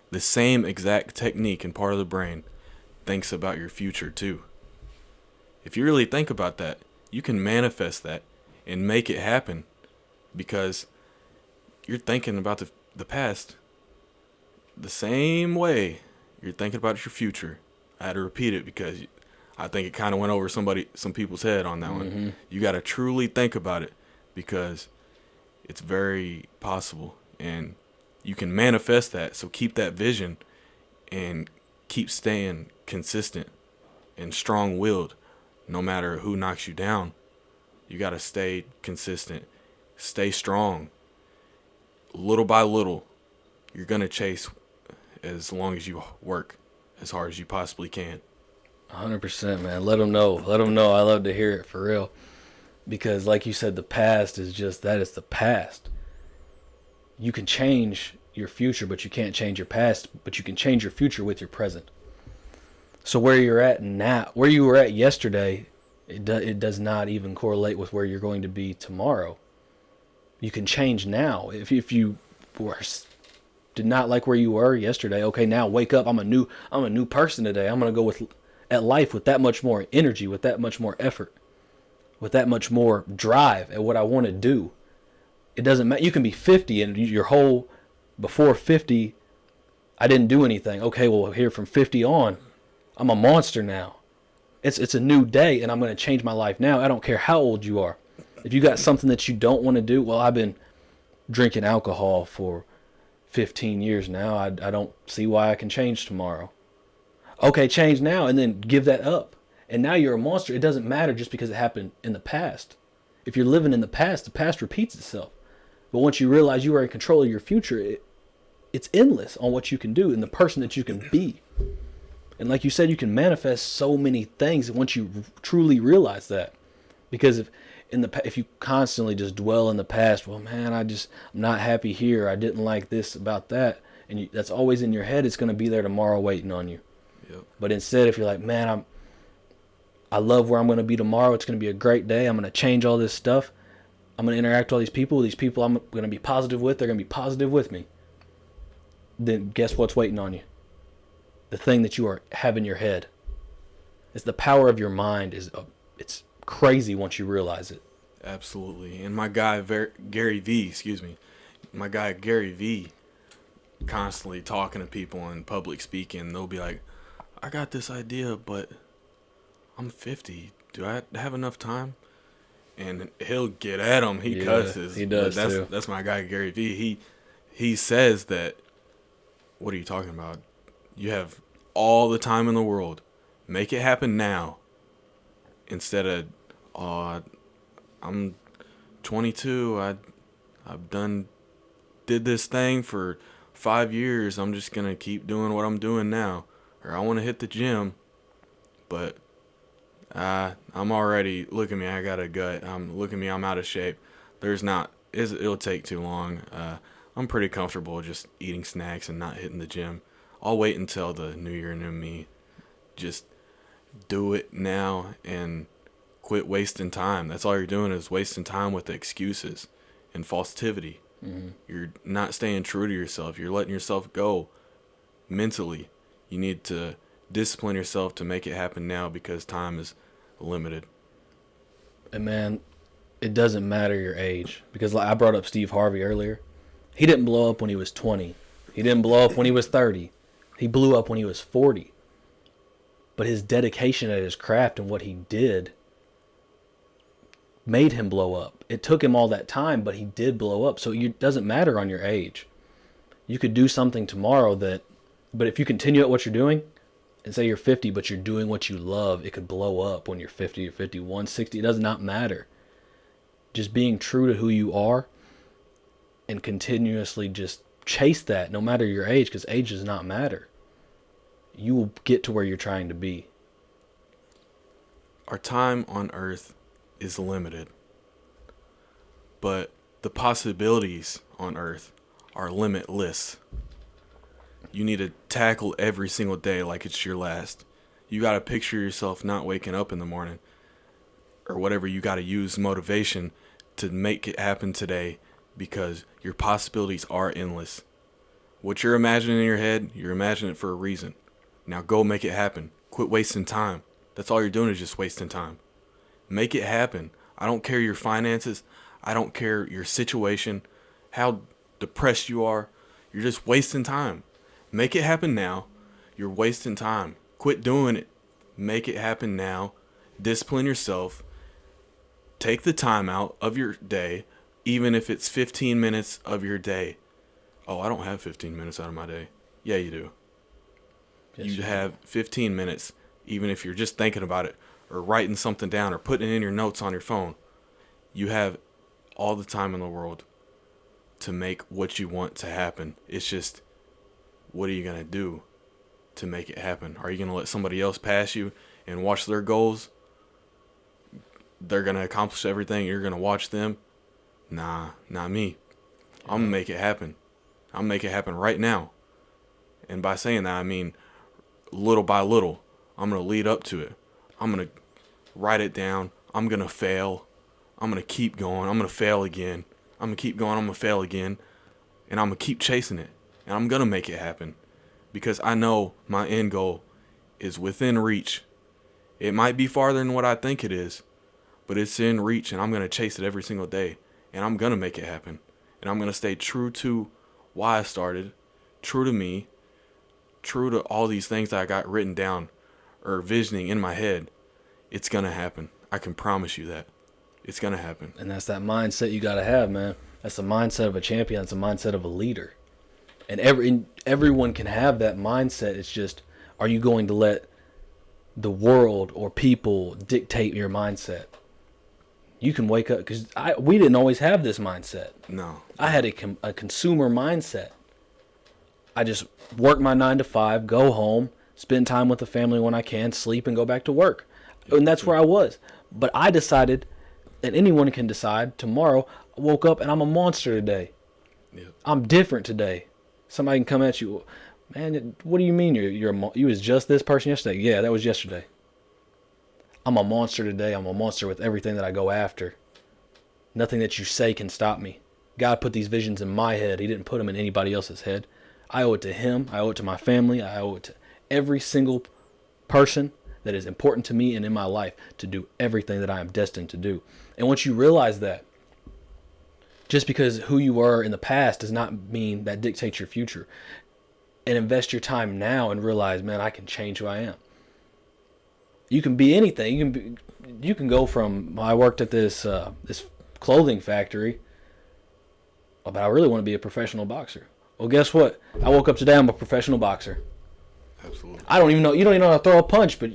The same exact technique and part of the brain thinks about your future too. If you really think about that, you can manifest that and make it happen, because you're thinking about the past the same way you're thinking about your future. I had to repeat it because I think it kind of went over some people's head on that one. You got to truly think about it, because it's very possible and you can manifest that. So keep that vision and keep staying consistent and strong-willed no matter who knocks you down. You got to stay consistent, stay strong. Little by little, you're going to chase as long as you work as hard as you possibly can. 100%, man. Let them know. Let them know. I love to hear it, for real. Because like you said, the past is just that. It's the past. You can change your future, but you can't change your past. But you can change your future with your present. So where you're at now, where you were at yesterday, it does not even correlate with where you're going to be tomorrow. You can change now. If you did not like where you were yesterday, okay, now wake up. I'm a new person today. I'm gonna go at life with that much more energy, with that much more effort, with that much more drive at what I want to do. It doesn't matter. You can be 50 and your whole, before 50, I didn't do anything. Okay, well, here from 50 on, I'm a monster now. It's a new day, and I'm going to change my life now. I don't care how old you are. If you got something that you don't want to do, well, I've been drinking alcohol for 15 years now. I don't see why I can change tomorrow. Okay, change now, and then give that up. And now you're a monster. It doesn't matter just because it happened in the past. If you're living in the past repeats itself. But once you realize you are in control of your future, it's endless on what you can do and the person that you can be. And like you said, you can manifest so many things once you truly realize that. Because if you constantly just dwell in the past, well, man, I'm not happy here. I didn't like this about that. And that's always in your head. It's going to be there tomorrow waiting on you. Yep. But instead, if you're like, man, I love where I'm going to be tomorrow. It's going to be a great day. I'm going to change all this stuff. I'm going to interact with all these people. These people I'm going to be positive with. They're going to be positive with me. Then guess what's waiting on you? The thing that you have in your head. It's the power of your mind. It's crazy once you realize it. Absolutely. And my guy Gary V constantly talking to people in public speaking. They'll be like, I got this idea, but I'm 50. Do I have enough time? And he'll get at him. He cusses. He But does too. that's my guy Gary Vee. He says that. What are you talking about? You have all the time in the world. Make it happen now. Instead of, I'm 22. I've did this thing for 5 years. I'm just gonna keep doing what I'm doing now. Or I want to hit the gym, but I'm already, look at me, I got a gut. Look at me, I'm out of shape. It'll take too long. I'm pretty comfortable just eating snacks and not hitting the gym. I'll wait until the new year, new me. Just do it now and quit wasting time. That's all you're doing is wasting time with excuses and falsivity. Mm-hmm. You're not staying true to yourself. You're letting yourself go mentally. You need to discipline yourself to make it happen now because time is limited. And man, it doesn't matter your age, because like I brought up Steve Harvey earlier. He didn't blow up when he was 20. He didn't blow up when he was 30. He blew up when he was 40. But his dedication at his craft and what he did made him blow up. It took him all that time, but he did blow up. So it doesn't matter on your age. You could do something tomorrow but if you continue at what you're doing, and say you're 50, but you're doing what you love, it could blow up when you're 50 or 51, 60. It does not matter. Just being true to who you are and continuously just chase that no matter your age, because age does not matter. You will get to where you're trying to be. Our time on earth is limited, but the possibilities on earth are limitless. You need to tackle every single day like it's your last. You got to picture yourself not waking up in the morning or whatever. You got to use motivation to make it happen today because your possibilities are endless. What you're imagining in your head, you're imagining it for a reason. Now go make it happen. Quit wasting time. That's all you're doing is just wasting time. Make it happen. I don't care your finances. I don't care your situation, how depressed you are. You're just wasting time. Make it happen now. You're wasting time. Quit doing it. Make it happen now. Discipline yourself. Take the time out of your day, even if it's 15 minutes of your day. Oh, I don't have 15 minutes out of my day. Yeah, you do. Yes, You have 15 minutes, even if you're just thinking about it or writing something down or putting it in your notes on your phone. You have all the time in the world to make what you want to happen. It's just, what are you going to do to make it happen? Are you going to let somebody else pass you and watch their goals? They're going to accomplish everything. You're going to watch them? Nah, not me. I'm going to make it happen. I'm going to make it happen right now. And by saying that, I mean little by little. I'm going to lead up to it. I'm going to write it down. I'm going to fail. I'm going to keep going. I'm going to fail again. I'm going to keep going. I'm going to fail again. And I'm going to keep chasing it. And I'm going to make it happen. Because I know my end goal is within reach. It might be farther than what I think it is. But it's in reach. And I'm going to chase it every single day. And I'm going to make it happen. And I'm going to stay true to why I started. True to me. True to all these things that I got written down. Or visioning in my head. It's going to happen. I can promise you that. It's going to happen. And that's that mindset you got to have, man. That's the mindset of a champion. That's the mindset of a leader. And everyone can have that mindset. It's just, are you going to let the world or people dictate your mindset? You can wake up, because we didn't always have this mindset. No. I had a consumer mindset. I just work my 9 to 5, go home, spend time with the family when I can, sleep, and go back to work. And that's where I was. But I decided, and anyone can decide, tomorrow I woke up and I'm a monster today. Yep. I'm different today. Somebody can come at you, man, what do you mean you was just this person yesterday? Yeah, that was yesterday. I'm a monster today. I'm a monster with everything that I go after. Nothing that you say can stop me. God put these visions in my head. He didn't put them in anybody else's head. I owe it to him. I owe it to my family. I owe it to every single person that is important to me and in my life to do everything that I am destined to do. And once you realize that, just because who you were in the past does not mean that dictates your future. and invest your time now and realize, man, I can change who I am. You can be anything. You can go from, I worked at this clothing factory, but I really want to be a professional boxer. Well, guess what? I woke up today, I'm a professional boxer. Absolutely. I don't even know, you don't even know how to throw a punch, but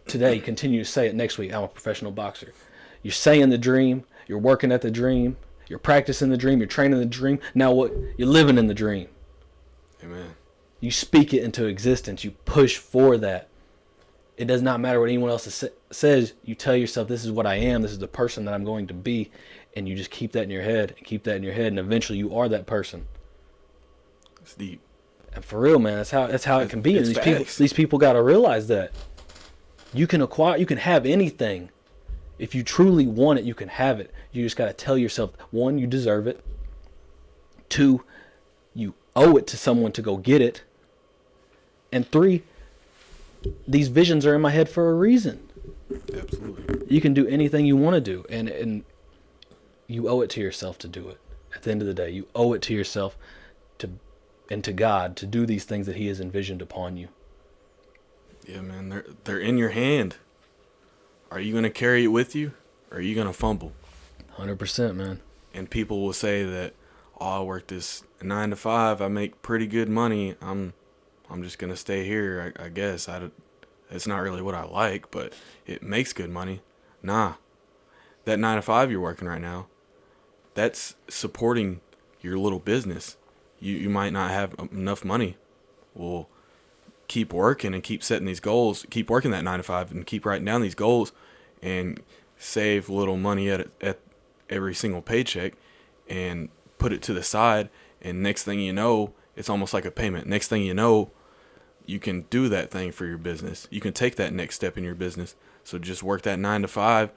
today, continue to say it. Next week, I'm a professional boxer. You're saying the dream, you're working at the dream, you're practicing the dream, you're training the dream. Now what? You're living in the dream. Amen. You speak it into existence. You push for that. It does not matter what anyone else says. You tell yourself, this is what I am. This is the person that I'm going to be. And you just keep that in your head and keep that in your head. And eventually you are that person. It's deep. And for real, man, that's how it can be. And It's these people got to realize that you can have anything. If you truly want it, you can have it. You just got to tell yourself, 1, you deserve it. 2, you owe it to someone to go get it. And 3, these visions are in my head for a reason. Absolutely. You can do anything you want to do, and you owe it to yourself to do it. At the end of the day, you owe it to yourself and to God to do these things that He has envisioned upon you. Yeah, man, they're in your hand. Are you gonna carry it with you, or are you gonna fumble? 100%, man. And people will say that, oh, I work this 9 to 5, I make pretty good money. I'm just gonna stay here. I guess it's not really what I like, but it makes good money. Nah, that 9 to 5 you're working right now, that's supporting your little business. You might not have enough money. Well, keep working and keep setting these goals. Keep working that 9 to 5 and keep writing down these goals, and save little money at every single paycheck, and put it to the side. And next thing you know, it's almost like a payment. Next thing you know, you can do that thing for your business. You can take that next step in your business. So just work that 9 to 5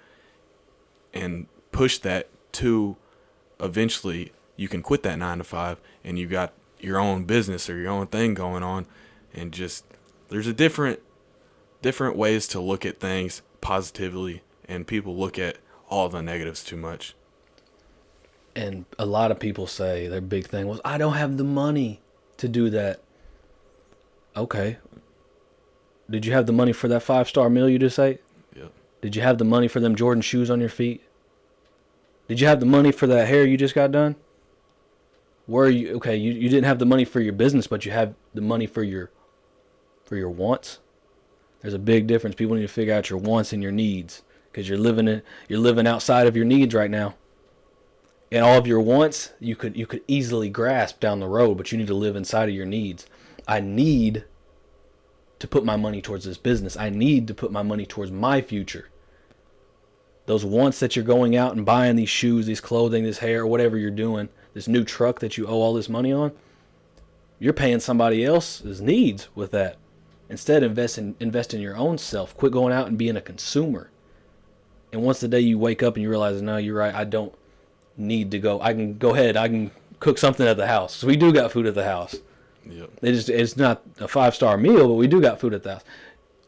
and push that to eventually you can quit that 9 to 5 and you got your own business or your own thing going on. And just, there's a different ways to look at things positively, and people look at all the negatives too much. And a lot of people say their big thing was, I don't have the money to do that. Okay. Did you have the money for that 5-star meal you just ate? Yep. Did you have the money for them Jordan shoes on your feet? Did you have the money for that hair you just got done? You didn't have the money for your business, but you have the money for your wants. There's a big difference. People need to figure out your wants and your needs, because you're living outside of your needs right now. And all of your wants you could easily grasp down the road, but you need to live inside of your needs. I need to put my money towards this business. I need to put my money towards my future. Those wants that you're going out and buying these shoes, these clothing, this hair, whatever you're doing, this new truck that you owe all this money on, you're paying somebody else's needs with that. Instead, invest in your own self. Quit going out and being a consumer. And once the day you wake up and you realize, no, you're right, I don't need to go. I can go ahead. I can cook something at the house. So we do got food at the house. Yep. It's not a 5-star meal, but we do got food at the house.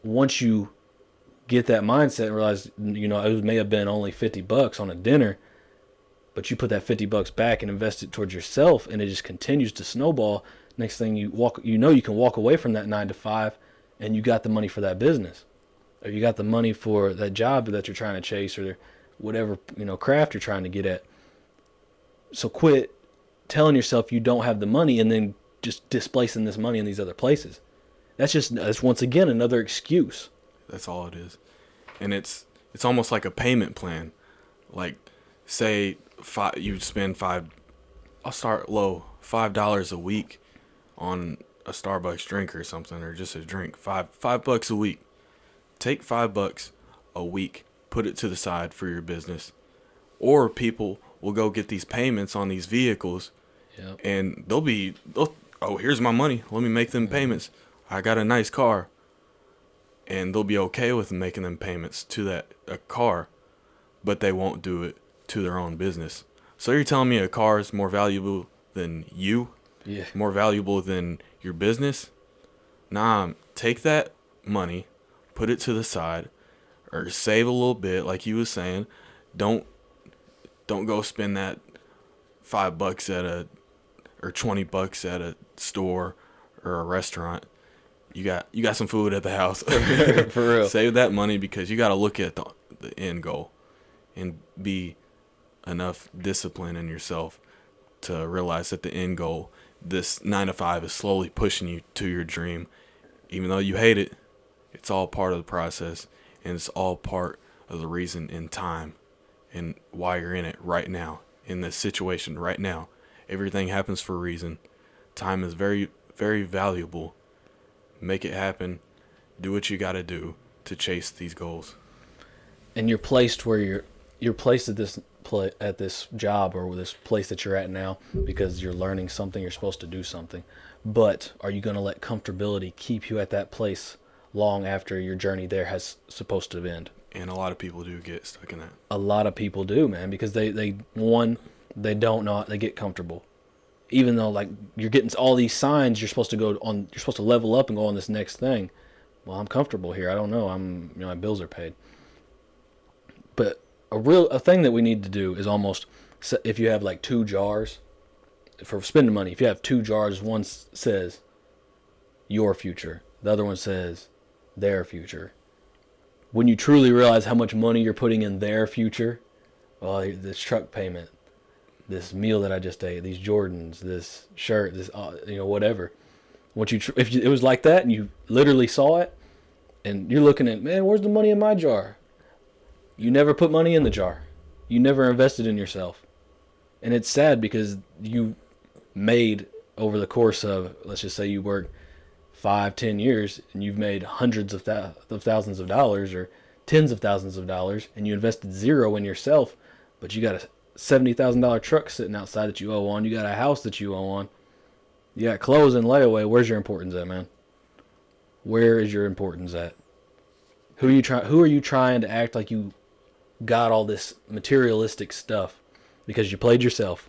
Once you get that mindset and realize, it may have been only $50 on a dinner, but you put that $50 back and invest it towards yourself, and it just continues to snowball. Next thing you can walk away from that 9 to 5, and you got the money for that business, or you got the money for that job that you're trying to chase, or whatever craft you're trying to get at. So quit telling yourself you don't have the money and then just displacing this money in these other places. That's once again another excuse. That's all it is. And it's almost like a payment plan. Like, say you spend I'll start low, $5 a week on a Starbucks drink or something, or just a drink. $5 a week. Take $5 a week, put it to the side for your business. Or people will go get these payments on these vehicles. Yep. And oh, here's my money. Let me make them payments. I got a nice car. And they'll be okay with making them payments to a car, but they won't do it to their own business. So you're telling me a car is more valuable than you? Yeah. More valuable than your business? Nah, take that money, put it to the side, or save a little bit, like you was saying. Don't go spend that $5 or $20 at a store, or a restaurant, you got some food at the house. For real. Save that money because you got to look at the end goal and be enough discipline in yourself to realize that the end goal, this 9 to 5, is slowly pushing you to your dream. Even though you hate it, it's all part of the process, and it's all part of the reason in time and why you're in it right now, in this situation right now. Everything happens for a reason. Time is very, very valuable. Make it happen. Do what you got to do to chase these goals. And you're placed where you're placed at this job or this place that you're at now because you're learning something, you're supposed to do something. But are you going to let comfortability keep you at that place long after your journey there has supposed to end? And a lot of people do get stuck in that. A lot of people do, man, because they don't know, they get comfortable. Even though like you're getting all these signs, you're supposed to level up and go on this next thing. Well, I'm comfortable here. I don't know. My bills are paid. But a thing that we need to do is almost, if you have like 2 jars for spending money, if you have 2 jars, one says your future, the other one says their future. When you truly realize how much money you're putting in their future, well, this truck payment, this meal that I just ate, these Jordans, this shirt, this whatever. If it was like that and you literally saw it, and you're looking at, man, where's the money in my jar? You never put money in the jar. You never invested in yourself. And it's sad because you made, over the course of, let's just say you work 5-10 years, and you've made hundreds of thousands of dollars or tens of thousands of dollars, and you invested zero in yourself, but you got a $70,000 truck sitting outside that you owe on. You got a house that you owe on. You got clothes in layaway. Where's your importance at, man? Where is your importance at? Who are you trying to act like you got all this materialistic stuff because you played yourself?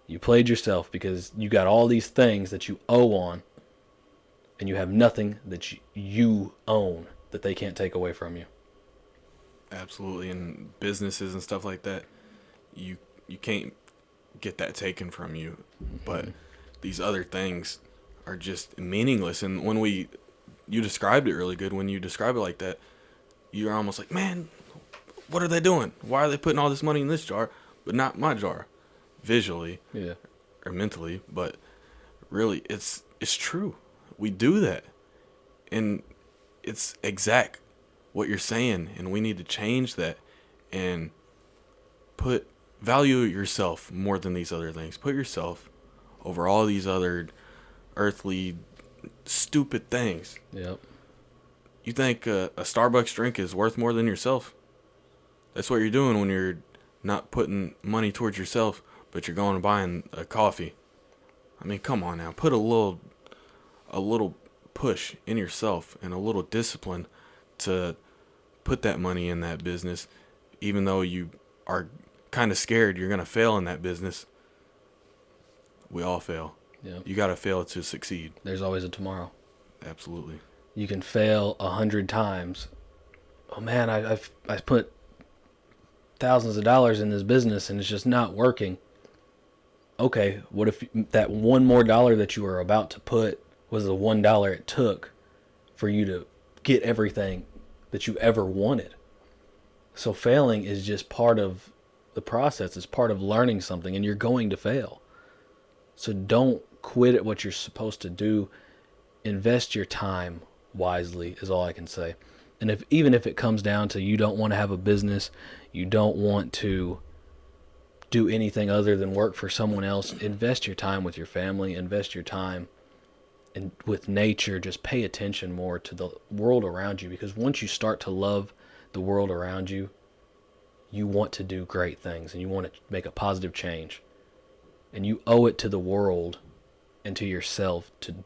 You played yourself because you got all these things that you owe on, and you have nothing that you own that they can't take away from you. Absolutely. And businesses and stuff like that, you can't get that taken from you. Mm-hmm. But these other things are just meaningless. And you described it really good. When you describe it like that, you're almost like, man, what are they doing? Why are they putting all this money in this jar, but not my jar? Visually, yeah, or mentally, but really, it's true. We do that, and it's exact what you're saying, and we need to change that and value yourself more than these other things. Put yourself over all these other earthly stupid things. Yep. You think a Starbucks drink is worth more than yourself? That's what you're doing when you're not putting money towards yourself, but you're going and buying a coffee. I mean, come on now. Put a little push in yourself and a little discipline to put that money in that business, even though you are kind of scared you're going to fail in that business. We all fail. Yep. You got to fail to succeed. There's always a tomorrow. Absolutely. You can fail 100 times. Oh man, I put thousands of dollars in this business and it's just not working. Okay, what if that one more dollar that you were about to put was the $1 it took for you to get everything that you ever wanted? So failing is just part of the process. It's part of learning something, and you're going to fail. So don't quit at what you're supposed to do. Invest your time wisely is all I can say. And even if it comes down to you don't want to have a business, you don't want to do anything other than work for someone else, invest your time with your family, invest your time with nature. Just pay attention more to the world around you, because once you start to love the world around you, you want to do great things and you want to make a positive change. And you owe it to the world and to yourself to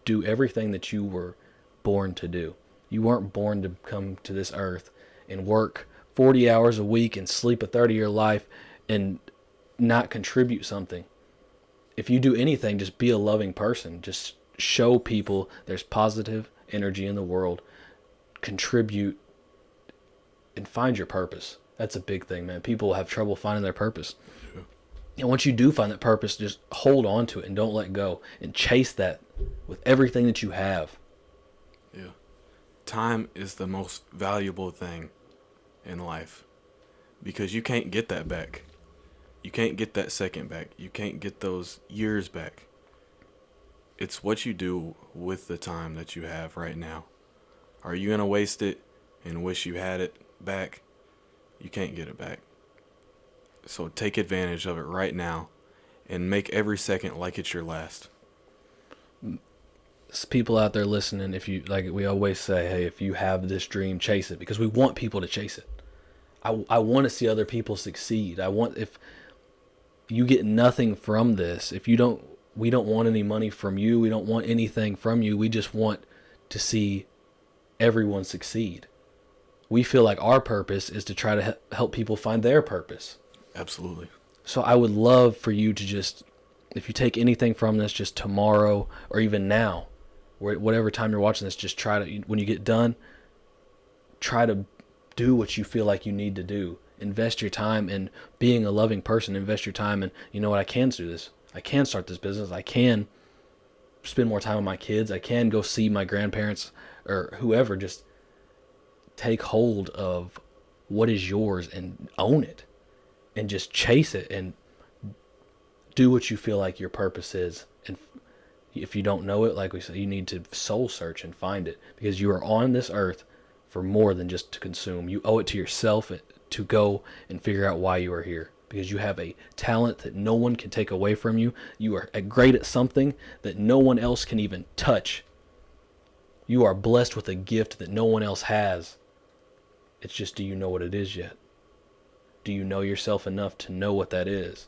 do everything that you were born to do. You weren't born to come to this earth and work 40 hours a week and sleep a third of your life and not contribute something. If you do anything, just be a loving person. Just show people there's positive energy in the world. Contribute and find your purpose. That's a big thing, man. People have trouble finding their purpose. And once you do find that purpose, just hold on to it and don't let go and chase that with everything that you have. Yeah. Time is the most valuable thing in life because you can't get that back. You can't get that second back. You can't get those years back. It's what you do with the time that you have right now. Are you going to waste it and wish you had it back? You can't get it back. So take advantage of it right now and make every second like it's your last. People out there listening, if you, like we always say, hey, if you have this dream, chase it, because we want people to chase it. I want to see other people succeed. If you get nothing from this, we don't want any money from you. We don't want anything from you. We just want to see everyone succeed. We feel like our purpose is to try to help people find their purpose. Absolutely. So I would love for you to just, if you take anything from this, just tomorrow or even now, whatever time you're watching this, just try to, when you get done, try to do what you feel like you need to do. Invest your time in being a loving person. Invest your time in, you know what, I can do this. I can start this business. I can spend more time with my kids. I can go see my grandparents or whoever. Just take hold of what is yours and own it and just chase it and do what you feel like your purpose is. And if you don't know it, like we said, you need to soul search and find it, because you are on this earth for more than just to consume. You owe it to yourself to go and figure out why you are here, because you have a talent that no one can take away from you. You are great at something that no one else can even touch. You are blessed with a gift that no one else has. It's just, do you know what it is yet? Do you know yourself enough to know what that is?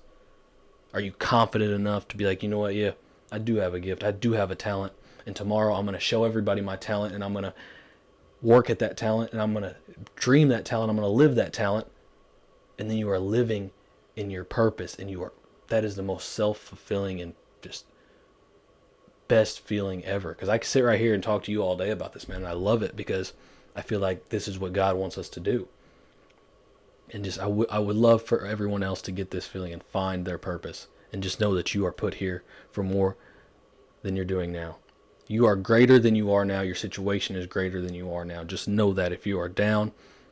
Are you confident enough to be like, you know what, yeah, I do have a gift. I do have a talent. And tomorrow I'm going to show everybody my talent, and I'm going to work at that talent, and I'm going to dream that talent. I'm going to live that talent. And then you are living in your purpose, and that is the most self-fulfilling and just best feeling ever. Because I can sit right here and talk to you all day about this, man, and I love it, because I feel like this is what God wants us to do. And just I would love for everyone else to get this feeling and find their purpose, and just know that you are put here for more than you're doing now. You are greater than you are now. Your situation is greater than you are now. Just know that if you are down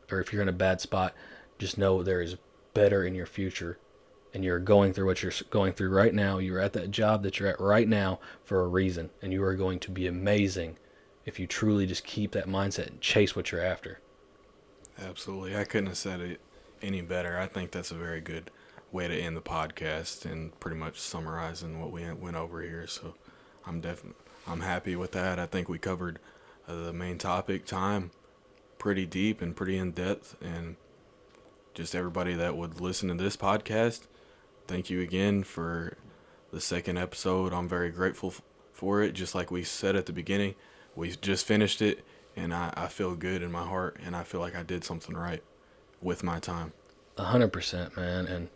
or if you're in a bad spot, just know there is better in your future, and you're going through what you're going through right now. You're at that job that you're at right now for a reason, and you are going to be amazing if you truly just keep that mindset and chase what you're after. Absolutely. I couldn't have said it any better. I think that's a very good way to end the podcast and pretty much summarizing what we went over here. So I'm happy with that. I think we covered the main topic, time, pretty deep and pretty in depth. And just everybody that would listen to this podcast, thank you again for the second episode. I'm very grateful for it. Just like we said at the beginning, we just finished it, and I feel good in my heart, and I feel like I did something right with my time. 100%, man. And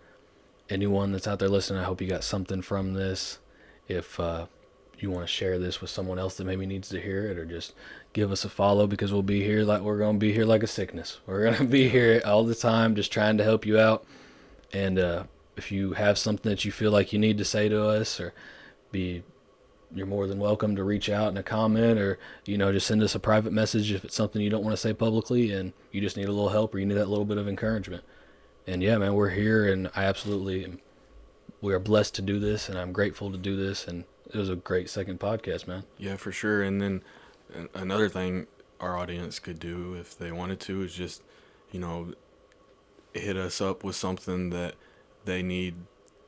anyone that's out there listening, I hope you got something from this. If you want to share this with someone else that maybe needs to hear it, or just give us a follow, because we're going to be here like a sickness. We're going to be here all the time, just trying to help you out. And if you have something that you feel like you need to say to us, you're more than welcome to reach out in a comment, or just send us a private message if it's something you don't want to say publicly and you just need a little help, or you need that little bit of encouragement. And yeah, man, we're here, and we are blessed to do this, and I'm grateful to do this, and it was a great second podcast, man. Yeah, for sure. And then another thing our audience could do if they wanted to is just, hit us up with something that they need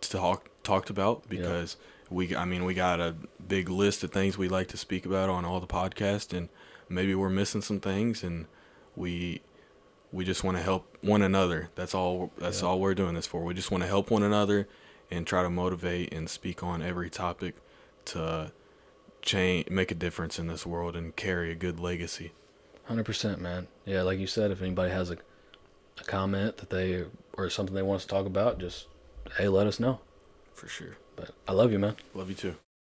to talked about, because we got a big list of things we like to speak about on all the podcasts, and maybe we're missing some things, and we just want to help one another. That's all we're doing this for. We just want to help one another and try to motivate and speak on every topic to make a difference in this world and carry a good legacy. 100%, man. Yeah, like you said, if anybody has a comment or something they want us to talk about, just, hey, let us know. For sure. But I love you, man. Love you too.